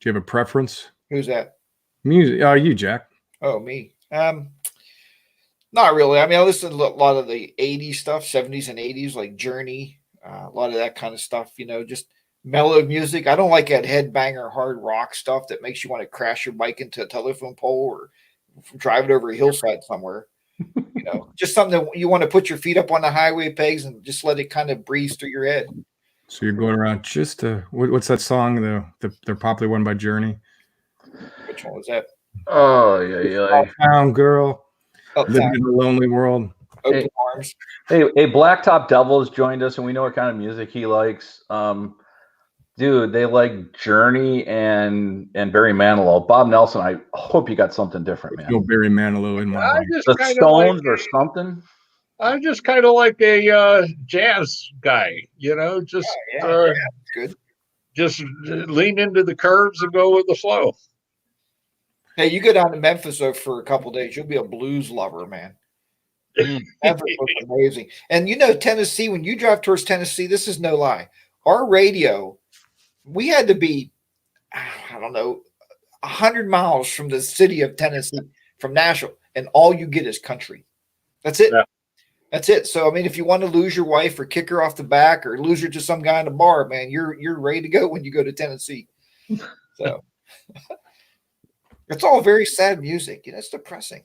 Speaker 3: you have a preference?
Speaker 1: Who's that?
Speaker 3: Music. You, Jack.
Speaker 1: Oh, me. Not really. I mean, I listen to a lot of the 80s stuff, 70s and 80s, like Journey, a lot of that kind of stuff, just mellow music. I don't like that headbanger hard rock stuff that makes you want to crash your bike into a telephone pole or drive it over a hillside somewhere. Just something that you want to put your feet up on the highway pegs and just let it kind of breeze through your head.
Speaker 3: So you're going around just what's that song? The popular one by Journey.
Speaker 1: Which one was that?
Speaker 4: Oh yeah.
Speaker 3: Uptown Girl, living
Speaker 1: Uptown,
Speaker 3: in a lonely world.
Speaker 1: Open Arms.
Speaker 4: Hey, Blacktop Devils joined us, and we know what kind of music he likes. Dude, they like Journey and Barry Manilow. Bob Nelson, I hope you got something different, man.
Speaker 3: No Barry Manilow in my life.
Speaker 4: The Stones or something.
Speaker 2: I'm just kind of like a jazz guy,
Speaker 1: Good.
Speaker 2: Just lean into the curves and go with the flow.
Speaker 1: Hey, you go down to Memphis though for a couple days, you'll be a blues lover, man. Memphis was amazing. And Tennessee, when you drive towards Tennessee, this is no lie. Our radio, we had to be, I don't know, 100 miles from the city of Tennessee, from Nashville, and all you get is country. That's it.
Speaker 2: Yeah.
Speaker 1: That's it. So, I mean, if you want to lose your wife or kick her off the back or lose her to some guy in a bar, man, you're ready to go when you go to Tennessee. So it's all very sad music. It's depressing.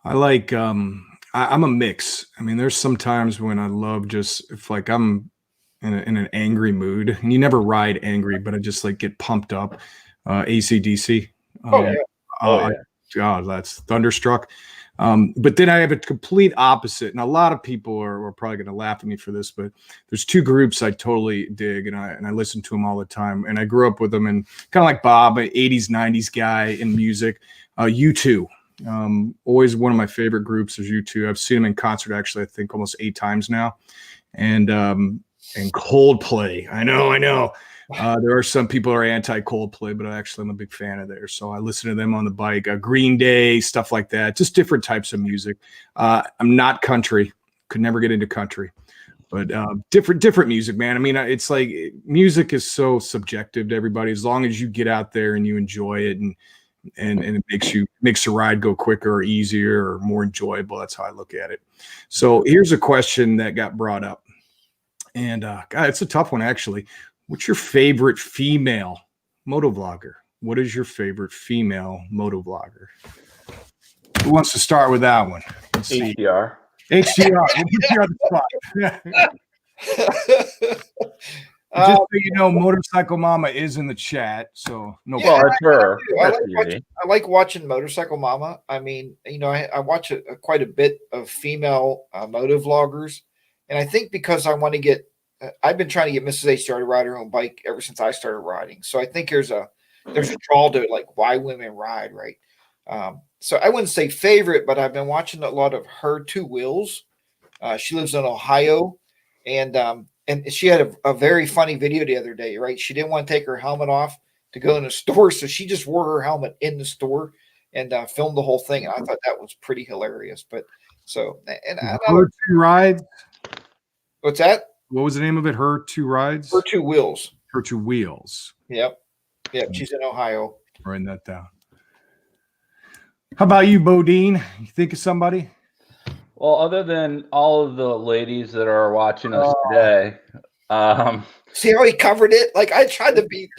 Speaker 3: I like I'm a mix. I mean, there's some times when I love just if like I'm in an angry mood, and you never ride angry, but I just like get pumped up. AC/DC. God, that's Thunderstruck. But then I have a complete opposite, and a lot of people are probably going to laugh at me for this, but there's two groups I totally dig, and I listen to them all the time, and I grew up with them, and kind of like Bob, an 80s, 90s guy in music. U2, always one of my favorite groups is U2. I've seen them in concert, actually, I think almost 8 times now, and Coldplay. I know. There are some people who are anti-Coldplay, but I'm a big fan of theirs. So I listen to them on the bike. Green Day, stuff like that. Just different types of music. I'm not country. Could never get into country. But different music, man. I mean, it's like music is so subjective to everybody. As long as you get out there and you enjoy it and it makes the ride go quicker or easier or more enjoyable. That's how I look at it. So here's a question that got brought up. And God, it's a tough one, actually. What's your favorite female motovlogger? What is your favorite female motovlogger? Who wants to start with that one? Let's see.
Speaker 4: HDR.
Speaker 3: We'll put you on the spot. Just so you know, Motorcycle Mama is in the chat, so no.
Speaker 4: Well, it's her.
Speaker 1: I like watching Motorcycle Mama. I mean, I watch quite a bit of female motovloggers, and I think because I want to get. I've been trying to get Mrs. H to ride her own bike ever since I started riding. So I think there's a draw to like why women ride, right? So I wouldn't say favorite, but I've been watching a lot of her two wheels. She lives in Ohio, and she had a very funny video the other day, right? She didn't want to take her helmet off to go in the store, so she just wore her helmet in the store and filmed the whole thing. And I thought that was pretty hilarious. But so and
Speaker 3: her two rides.
Speaker 1: What's that?
Speaker 3: What was the name of it? Her two rides?
Speaker 1: Her two wheels.
Speaker 3: Her two wheels.
Speaker 1: Yep. She's in Ohio.
Speaker 3: Writing that down. How about you, Bodine? You think of somebody?
Speaker 4: Well, other than all of the ladies that are watching us today.
Speaker 1: See how he covered it? Like I tried to be.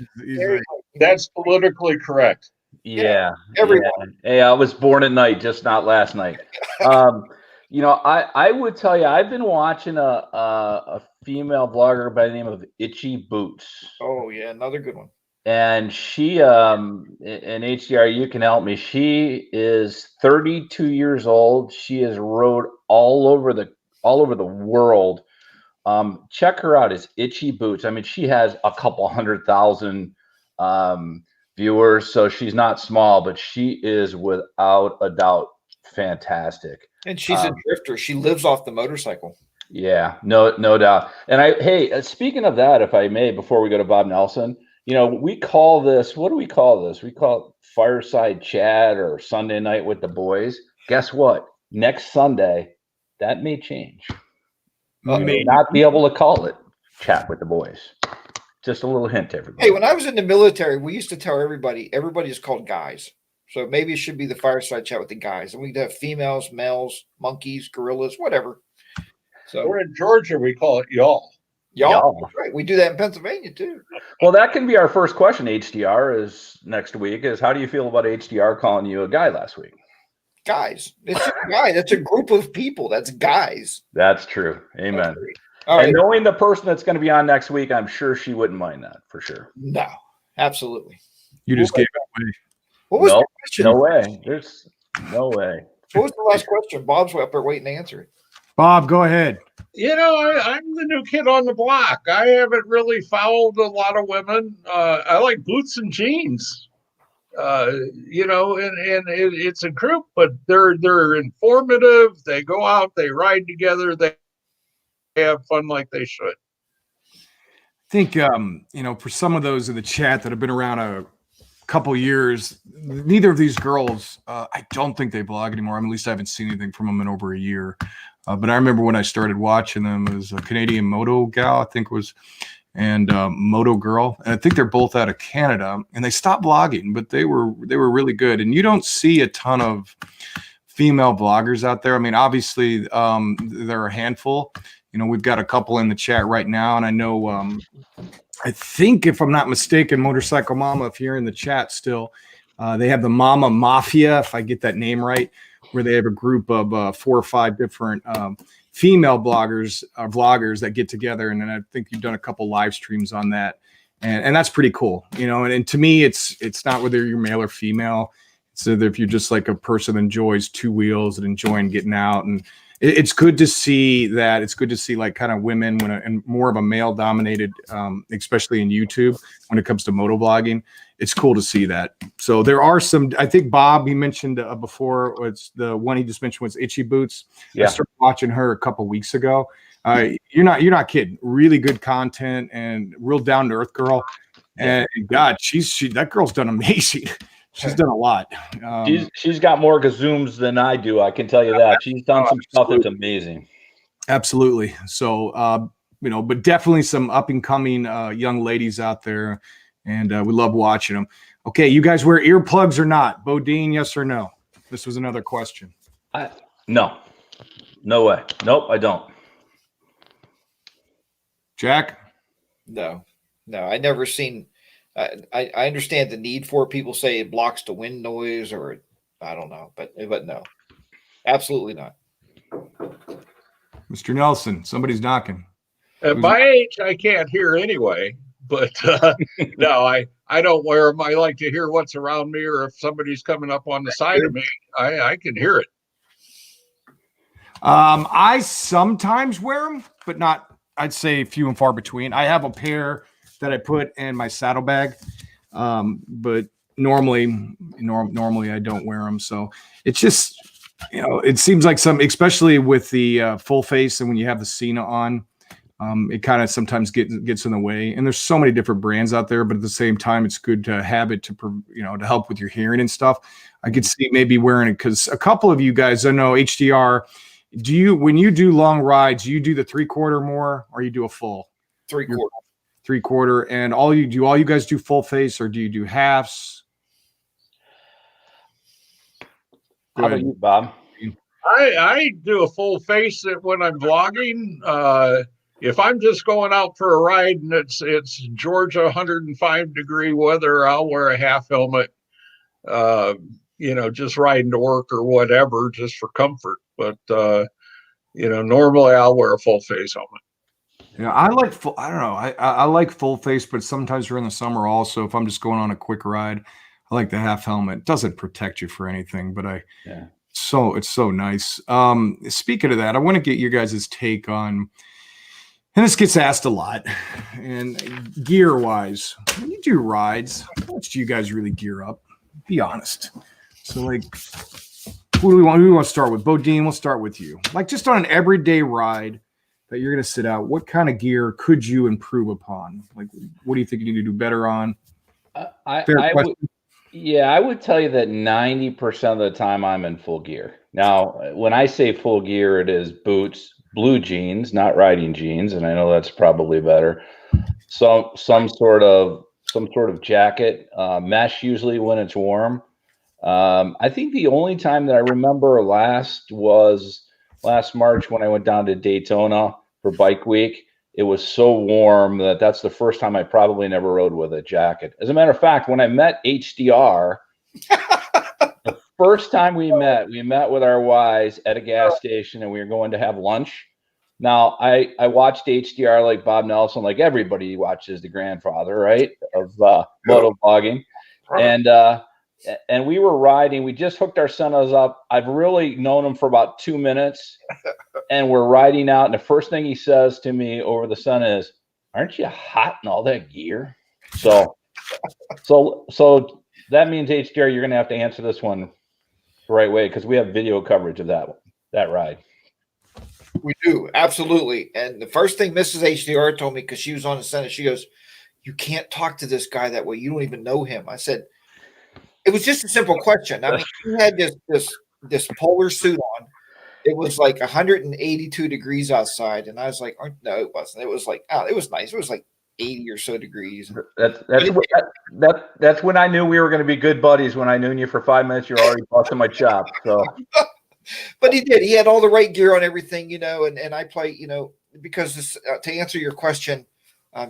Speaker 2: That's politically correct.
Speaker 4: Yeah.
Speaker 1: Everyone.
Speaker 4: Yeah. Hey, I was born at night, just not last night. I would tell you, I've been watching a female blogger by the name of Itchy Boots.
Speaker 1: Oh yeah, another good one.
Speaker 4: And she, and HDR, you can help me. She is 32 years old. She has rode all over the world. Check her out. It's Itchy Boots. I mean, she has a couple 100,000 viewers, so she's not small, but she is without a doubt fantastic.
Speaker 1: And she's a drifter. She lives off the motorcycle.
Speaker 4: Yeah, no doubt. And speaking of that, if I may, before we go to Bob Nelson, we call this, what do we call this? We call it fireside chat or Sunday night with the boys. Guess what? Next Sunday, that may change. We may not be able to call it chat with the boys. Just a little hint to everybody.
Speaker 1: Hey, when I was in the military, we used to tell everybody is called guys. So maybe it should be the fireside chat with the guys. And we'd have females, males, monkeys, gorillas, whatever. So
Speaker 2: we're in Georgia, we call it y'all.
Speaker 1: Y'all, that's right. We do that in Pennsylvania too.
Speaker 4: Well, that can be our first question, HDR, is next week, is how do you feel about HDR calling you a guy last week?
Speaker 1: Guys. It's a guy. That's a group of people. That's guys.
Speaker 4: That's true. Amen.
Speaker 1: That's great. All right.
Speaker 4: And knowing the person that's going to be on next week, I'm sure she wouldn't mind that for sure.
Speaker 1: No, absolutely.
Speaker 3: You just gave it away.
Speaker 1: What was the question?
Speaker 4: No way. There's no way.
Speaker 1: What was the last question? Bob's up there waiting to answer it.
Speaker 3: Bob, go ahead.
Speaker 2: I'm the new kid on the block. I haven't really followed a lot of women. I like boots and jeans. And it's a group, but they're informative. They go out, they ride together, they have fun like they should.
Speaker 3: I think for some of those in the chat that have been around a couple years, neither of these girls, I don't think they blog anymore. At least I haven't seen anything from them in over a year. But I remember when I started watching them, it was a Canadian Moto gal, I think was, and Moto girl, and I think they're both out of Canada. And they stopped blogging, but they were really good. And you don't see a ton of female bloggers out there. I mean, obviously, there are a handful. We've got a couple in the chat right now, and I know. I think, if I'm not mistaken, Motorcycle Mama, if you're in the chat still, they have the Mama Mafia, if I get that name right, where they have a group of 4 or 5 different female vloggers that get together. And then I think you've done a couple live streams on that. And that's pretty cool. And to me, it's not whether you're male or female. It's either if you're just like a person that enjoys 2 wheels and enjoying getting out. And it's good to see that. It's good to see like kind of women and more of a male dominated, especially in YouTube when it comes to motovlogging. It's cool to see that. So there are some, I think Bob, he mentioned before, it's the one he just mentioned was Itchy Boots. Yeah. I started watching her a couple weeks ago. You're not kidding. Really good content and real down to earth girl. And God, that girl's done amazing. She's done a lot.
Speaker 4: She's got more gazooms than I do. I can tell you that. She's done some stuff that's amazing.
Speaker 3: Absolutely. So, but definitely some up and coming young ladies out there, and we love watching them. Okay, you guys wear earplugs or not? Bodine, yes or no? This was another question.
Speaker 4: No way. Nope, I don't.
Speaker 3: Jack?
Speaker 1: No, I never seen. I understand the need for it. People say it blocks the wind noise, or I don't know, but no, absolutely not.
Speaker 3: Mr. Nelson, somebody's knocking.
Speaker 2: At my age, I can't hear anyway. But no, I don't wear them. I like to hear what's around me, or if somebody's coming up on the side of me, I can hear it.
Speaker 3: I sometimes wear them, but not. I'd say few and far between. I have a pair that I put in my saddlebag, but normally I don't wear them. So it's just, it seems like especially with the full face, and when you have the Cena on, it kind of sometimes gets in the way. And there's so many different brands out there, but at the same time, it's good to have it to help with your hearing and stuff. I could see maybe wearing it because a couple of you guys, I know HDR. When you do long rides, you do the 3/4 more, or you do a full
Speaker 1: 3/4?
Speaker 3: 3/4, and all you guys do full face, or do you do halves?
Speaker 4: How about you, Bob?
Speaker 2: I do a full face when I'm vlogging. If I'm just going out for a ride and it's Georgia 105-degree weather, I'll wear a half helmet. Just riding to work or whatever, just for comfort. But normally I'll wear a full face helmet.
Speaker 3: I like full. I don't know. I like full face, but sometimes during the summer also, if I'm just going on a quick ride, I like the half helmet. It doesn't protect you for anything, but it's so nice. Speaking of that, I want to get your guys' take on, and this gets asked a lot, and gear wise, when you do rides, how much do you guys really gear up? Be honest. So like, who do we want to start with? Bodine, we'll start with you. Like just on an everyday ride that you're going to sit out, what kind of gear could you improve upon? Like, what do you think you need to do better on?
Speaker 4: I would tell you that 90% of the time I'm in full gear. Now, when I say full gear, it is boots, blue jeans, not riding jeans, and I know that's probably better. Some sort of jacket, mesh usually when it's warm. I think the only time that I remember last was last March when I went down to Daytona for Bike Week. it was so warm that that's the first time I probably never rode with a jacket. As a matter of fact, when I met HDR, the first time we met with our wives at a gas station, and we were going to have lunch. Now, I watched HDR like Bob Nelson, like everybody watches The Grandfather, right, of motovlogging. And we were riding. We just hooked our Sennas up. I've really known him for about 2 minutes. And we're riding out. And the first thing he says to me over the sun is, "Aren't you hot in all that gear?" So that means, HDR, you're going to have to answer this one the right way, because we have video coverage of that ride.
Speaker 1: We do, absolutely. And the first thing Mrs. HDR told me, because she was on the Senate, she goes, "You can't talk to this guy that way. You don't even know him." I said, it was just a simple question. I mean, he had this polar suit on. It was like 182 degrees outside, and I was like, no, it wasn't. It was like, it was nice. It was like 80 or so degrees.
Speaker 4: That's when I knew we were going to be good buddies. When I knew you for 5 minutes, you were already busting my chop. So,
Speaker 1: but he did. He had all the right gear on everything, and I play, because this, to answer your question,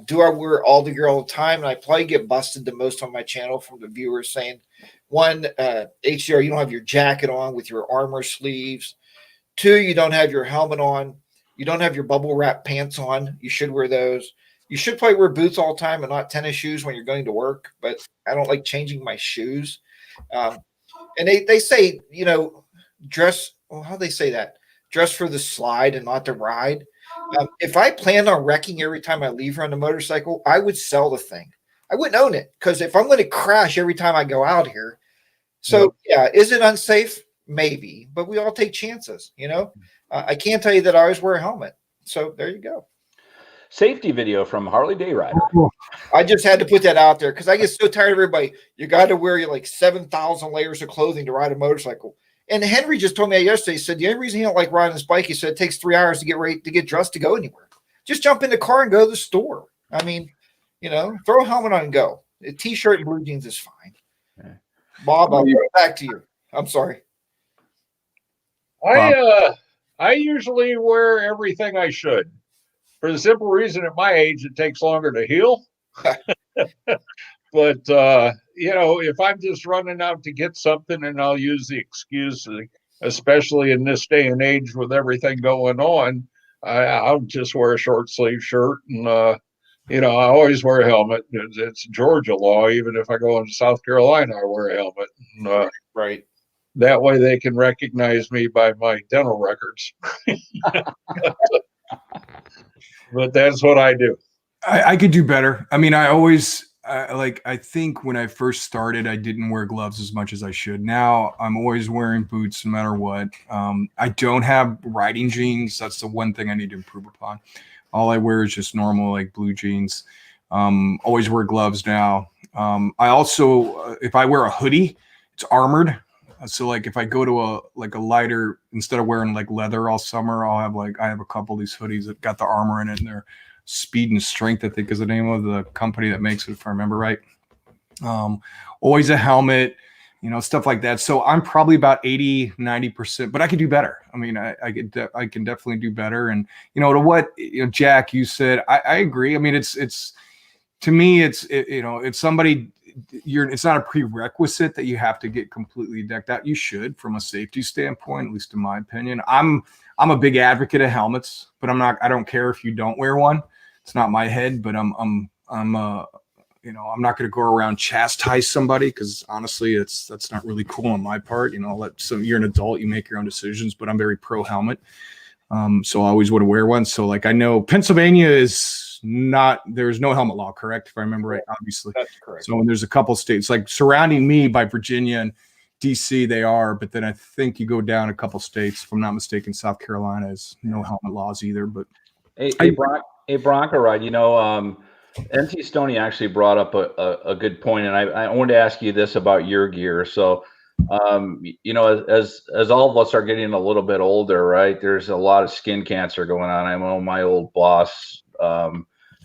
Speaker 1: do I wear all the gear all the time? And I probably get busted the most on my channel from the viewers saying, one, HDR, you don't have your jacket on with your armor sleeves. 2, you don't have your helmet on. You don't have your bubble wrap pants on. You should wear those. You should probably wear boots all the time and not tennis shoes when you're going to work, but I don't like changing my shoes. And they say, dress, well, how do they say that? Dress for the slide and not the ride. If I planned on wrecking every time I leave her on the motorcycle, I would sell the thing. I wouldn't own it, because if I'm going to crash every time I go out here. So, yeah, is it unsafe? Maybe, but we all take chances, I can't tell you that I always wear a helmet. So there you go.
Speaker 4: Safety video from Harley Day Rider.
Speaker 1: I just had to put that out there because I get so tired of everybody. You got to wear like 7,000 layers of clothing to ride a motorcycle. And Henry just told me yesterday, he said, the only reason he don't like riding his bike, he said, it takes 3 hours to get ready to get dressed to go anywhere. Just jump in the car and go to the store. I mean, throw a helmet on and go. A t-shirt and blue jeans is fine. Yeah. Bob, I'll go back to you. I'm sorry.
Speaker 2: I usually wear everything I should, for the simple reason at my age it takes longer to heal. But if I'm just running out to get something, and I'll use the excuse, especially in this day and age with everything going on, I'll just wear a short sleeve shirt, and I always wear a helmet. It's Georgia law. Even if I go into South Carolina, I wear a helmet. And,
Speaker 1: right.
Speaker 2: That way they can recognize me by my dental records. But that's what I do.
Speaker 3: I could do better. I mean, I think when I first started, I didn't wear gloves as much as I should. Now I'm always wearing boots no matter what. I don't have riding jeans. That's the one thing I need to improve upon. All I wear is just normal, like blue jeans. Always wear gloves now. I also, if I wear a hoodie, it's armored. So like if I go to a lighter, instead of wearing like leather all summer, I have a couple of these hoodies that got the armor in it, and they're Speed and Strength, I think is the name of the company that makes it, if I remember right. Always a helmet, stuff like that. So I'm probably about 80-90%, but I could do better. I mean, I can definitely do better. And to what Jack, you said, I agree. I mean, it's to me, it's somebody. It's not a prerequisite that you have to get completely decked out. You should, from a safety standpoint, at least in my opinion. I'm a big advocate of helmets, but I don't care if you don't wear one. It's not my head, but I'm not going to go around chastise somebody, because honestly, that's not really cool on my part. You're an adult, you make your own decisions, but I'm very pro helmet. So I always would wear one. So like, I know Pennsylvania there's no helmet law, correct? If I remember right, obviously.
Speaker 1: That's correct.
Speaker 3: So there's a couple states like surrounding me by Virginia and DC, they are, but then I think you go down a couple states, if I'm not mistaken, South Carolina has no helmet laws either. But
Speaker 4: hey Bronco ride, NT Stoney actually brought up a good point, and I wanted to ask you this about your gear. So as all of us are getting a little bit older, right, there's a lot of skin cancer going on. I know my old boss,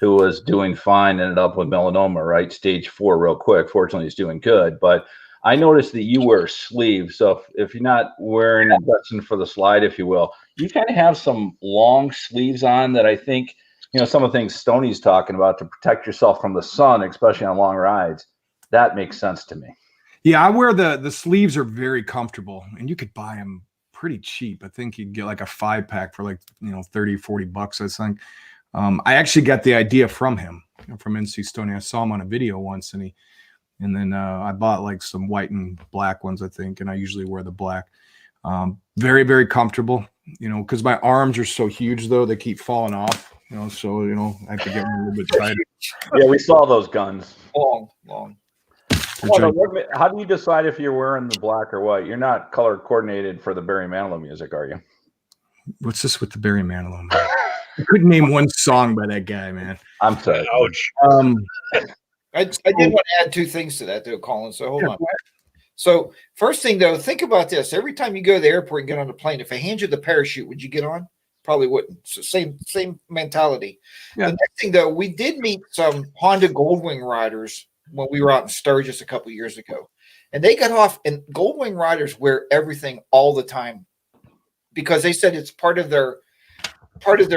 Speaker 4: who was doing fine, ended up with melanoma, right? Stage 4 real quick. Fortunately, he's doing good. But I noticed that you wear sleeves. So if you're not wearing a button for the slide, if you will, you kind of have some long sleeves on that I think some of the things Stoney's talking about to protect yourself from the sun, especially on long rides, that makes sense to me.
Speaker 3: Yeah, I wear the sleeves are very comfortable, and you could buy them pretty cheap. I think you'd get like a 5-pack for like 30, $40, I think. I actually got the idea from him, from NC Stoney. I saw him on a video once, and then I bought like some white and black ones, I think, and I usually wear the black. Very, very comfortable, because my arms are so huge though, they keep falling off, so I have to get them a little bit tighter.
Speaker 4: Yeah, we saw those guns.
Speaker 1: Long.
Speaker 4: How do you decide if you're wearing the black or white? You're not color coordinated for the Barry Manilow music, are you?
Speaker 3: What's this with the Barry Manilow, man? I couldn't name one song by that guy, man.
Speaker 4: I'm sorry.
Speaker 2: Ouch.
Speaker 1: I did want to add two things to that, though, Colin. So hold on. So first thing, though, think about this. Every time you go to the airport and get on a plane, if I hand you the parachute, would you get on? Probably wouldn't. So same mentality.
Speaker 3: Yeah.
Speaker 1: The next thing, though, we did meet some Honda Goldwing riders when we were out in Sturgis a couple years ago. And they got off, and Goldwing riders wear everything all the time because they said it's part of their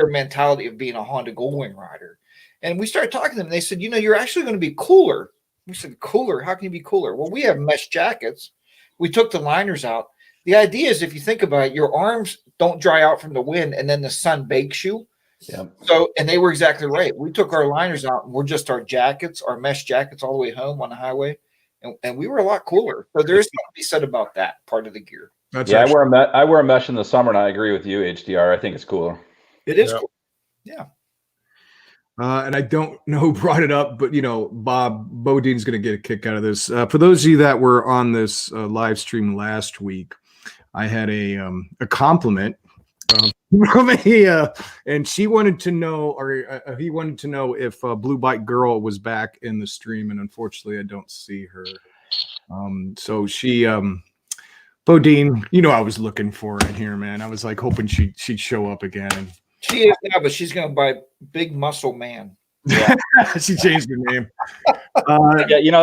Speaker 1: mentality of being a Honda Goldwing rider. And we started talking to them. And they said, you're actually going to be cooler. We said, cooler? How can you be cooler? Well, we have mesh jackets. We took the liners out. The idea is, if you think about it, your arms don't dry out from the wind, and then the sun bakes you.
Speaker 4: Yeah.
Speaker 1: So, and they were exactly right. We took our liners out, and we're just our jackets, our mesh jackets, all the way home on the highway, and we were a lot cooler. So there's something to be said about that part of the gear.
Speaker 4: I wear a mesh in the summer, and I agree with you, HDR. I think it's cooler.
Speaker 1: It is cool. Yeah.
Speaker 3: And I don't know who brought it up, but Bob Bodine's going to get a kick out of this. For those of you that were on this live stream last week, I had a compliment from and she wanted to know, or he wanted to know if Blue Bike Girl was back in the stream, and unfortunately, I don't see her. So she, Bodine, I was looking for her in here, man. I was like hoping she'd show up again. And
Speaker 1: she is now, but she's going to buy Big Muscle Man.
Speaker 3: Yeah. She changed her name.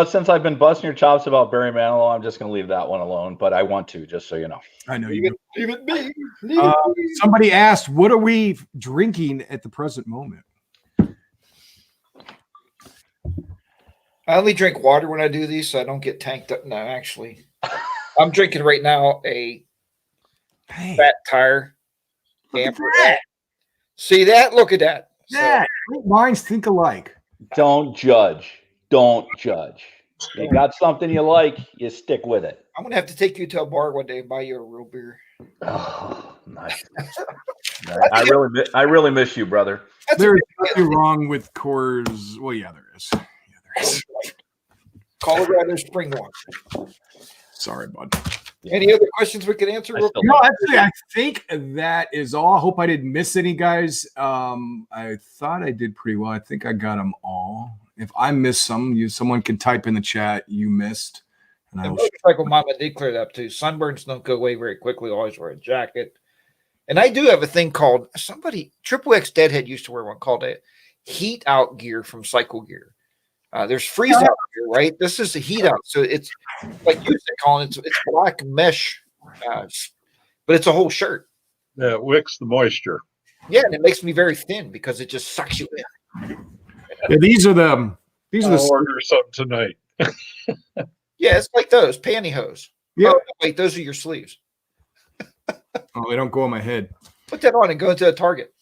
Speaker 4: Since I've been busting your chops about Barry Manilow, I'm just going to leave that one alone. But I want to, just so you know.
Speaker 3: I know
Speaker 1: Leave
Speaker 3: you.
Speaker 1: it be.
Speaker 3: Somebody asked, "What are we drinking at the present moment?"
Speaker 1: I only drink water when I do these, so I don't get tanked up. No, actually, I'm drinking right now a Fat Tire. See that? Look at that.
Speaker 3: Yeah, great minds think alike.
Speaker 4: Don't judge. Don't judge. You got something you like, you stick with it.
Speaker 1: I'm gonna have to take you to a bar one day and buy you a real beer.
Speaker 4: Oh, nice. I really miss you, brother.
Speaker 3: There's nothing wrong with Coors. Well, yeah, there is. Yeah, there is.
Speaker 1: Colorado spring water.
Speaker 3: Sorry, bud.
Speaker 1: Any other questions we can answer?
Speaker 3: No, actually, I think that is all. I hope I didn't miss any, guys. I thought I did pretty well. I think I got them all. If I missed some, someone can type in the chat you missed. And
Speaker 1: motorcycle mama did clear that up too. Sunburns don't go away very quickly. Always wear a jacket. And I do have a thing called Triple X Deadhead used to wear one called a heat out gear from Cycle Gear. There's freeze out gear, right? This is a heat out. So it's like you said, Colin, it's black mesh, but it's a whole shirt.
Speaker 2: Yeah, it wicks the moisture.
Speaker 1: Yeah, and it makes me very thin because it just sucks you in.
Speaker 3: Yeah, these are the
Speaker 2: I'll order something tonight.
Speaker 1: Yeah, it's like those pantyhose.
Speaker 3: Yeah.
Speaker 1: Oh, wait, those are your sleeves.
Speaker 3: Oh, they don't go on my head.
Speaker 1: Put that on and go into a Target.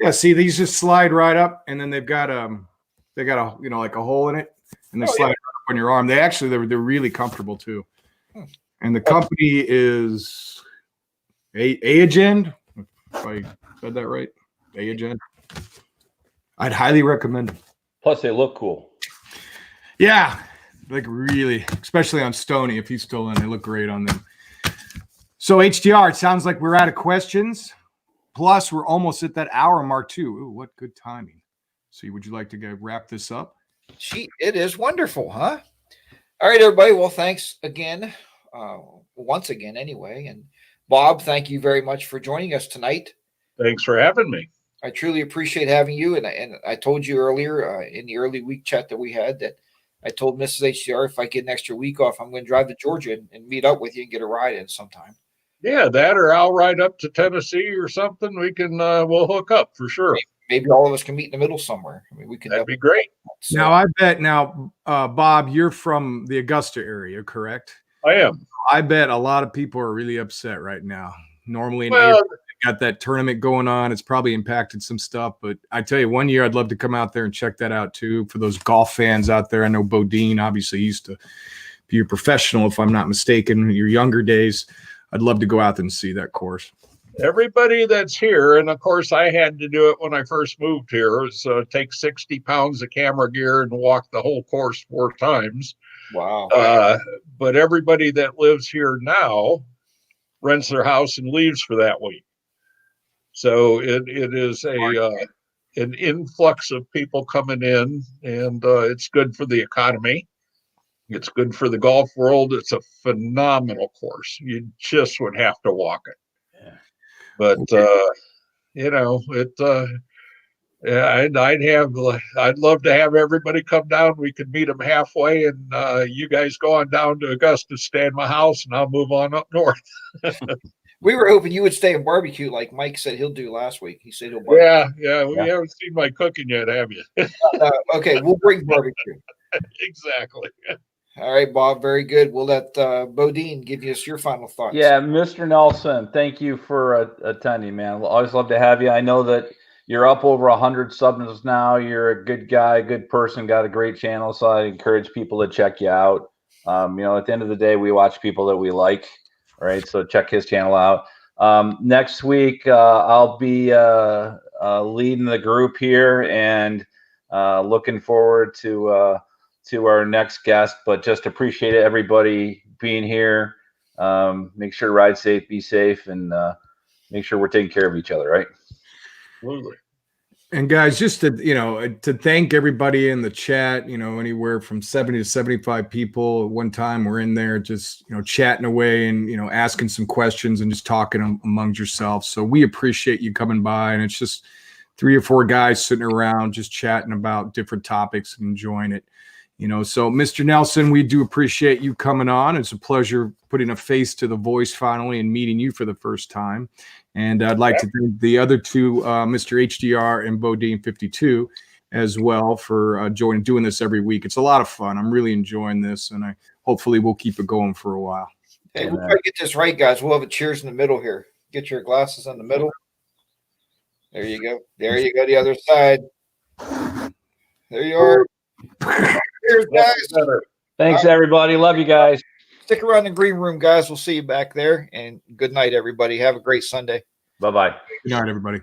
Speaker 3: Yeah, see, these just slide right up, and then they've got a like a hole in it, and they slide right up on your arm. They're really comfortable too. And the company is Agen. If I said that right, Agen. I'd highly recommend them.
Speaker 4: Plus, they look cool.
Speaker 3: Yeah, like really, especially on Stoney. If he's still in, they look great on them. So HDR, it sounds like we're out of questions. Plus, we're almost at that hour mark too. Ooh, what good timing. So, would you like to wrap this up?
Speaker 1: It is wonderful, huh? All right, everybody. Well, thanks again, once again, anyway. And Bob, thank you very much for joining us tonight.
Speaker 2: Thanks for having me.
Speaker 1: I truly appreciate having you. And I told you earlier in the early week chat that we had that I told Mrs. HDR if I get an extra week off, I'm going to drive to Georgia and meet up with you and get a ride in sometime.
Speaker 2: Yeah, that or I'll ride up to Tennessee or something. We can we'll hook up for sure.
Speaker 1: Maybe all of us can meet in the middle somewhere. I mean, we can.
Speaker 2: That'd be great.
Speaker 1: So,
Speaker 3: Now, I bet Bob, you're from the Augusta area, correct?
Speaker 2: I am.
Speaker 3: I bet a lot of people are really upset right now. Normally in
Speaker 2: Well,
Speaker 3: April, they got that tournament going on. It's probably impacted some stuff, but I tell you, one year I'd love to come out there and check that out too. For those golf fans out there, I know Bodine obviously used to be a professional, if I'm not mistaken, in your younger days. I'd love to go out there and see that course.
Speaker 2: everybody that's here, and of course I had to do it when I first moved here, is take 60 pounds of camera gear and walk the whole course 4 times.
Speaker 1: wow.
Speaker 2: But everybody that lives here now rents their house and leaves for that week. So it is an influx of people coming in, and it's good for the economy. It's good for the golf world. It's a phenomenal course. You just would have to walk it.
Speaker 4: Yeah.
Speaker 2: But yeah, I'd love to have everybody come down. We could meet them halfway, and you guys go on down to Augusta, stay in my house, and I'll move on up north.
Speaker 1: We were hoping you would stay and barbecue like Mike said he'll do last week. He said he'll barbecue.
Speaker 2: Yeah. We haven't seen my cooking yet, have you?
Speaker 1: Okay, we'll bring barbecue.
Speaker 2: Exactly.
Speaker 1: All right, Bob, very good. We'll let Bodine give us your final thoughts.
Speaker 4: Yeah, Mr. Nelson, thank you for attending, man. We'll always love to have you. I know that you're up over 100 subs now. You're a good guy, good person, got a great channel, so I encourage people to check you out. At the end of the day, we watch people that we like, right? So check his channel out. Next week, I'll be leading the group here and looking forward to our next guest, but just appreciate everybody being here. Make sure to ride safe, be safe, and make sure we're taking care of each other, right?
Speaker 2: Absolutely.
Speaker 3: And guys, just to thank everybody in the chat, anywhere from 70 to 75 people at one time we're in there just, chatting away and, asking some questions and just talking amongst yourselves. So we appreciate you coming by, and it's just 3 or 4 guys sitting around just chatting about different topics and enjoying it. So Mr. Nelson, we do appreciate you coming on. It's a pleasure putting a face to the voice finally and meeting you for the first time. And I'd like to thank the other two, Mr. HDR and Bodine 52 as well for doing this every week. It's a lot of fun. I'm really enjoying this, and hopefully we'll keep it going for a while.
Speaker 1: Hey, we'll try to get this right, guys. We'll have a cheers in the middle here. Get your glasses in the middle. There you go. There you go. The other side. There you are. Cheers, guys.
Speaker 4: Thanks, everybody. Love you guys.
Speaker 1: Stick around the green room, guys. We'll see you back there. And good night, everybody. Have a great Sunday.
Speaker 4: Bye-bye.
Speaker 3: Good night, everybody.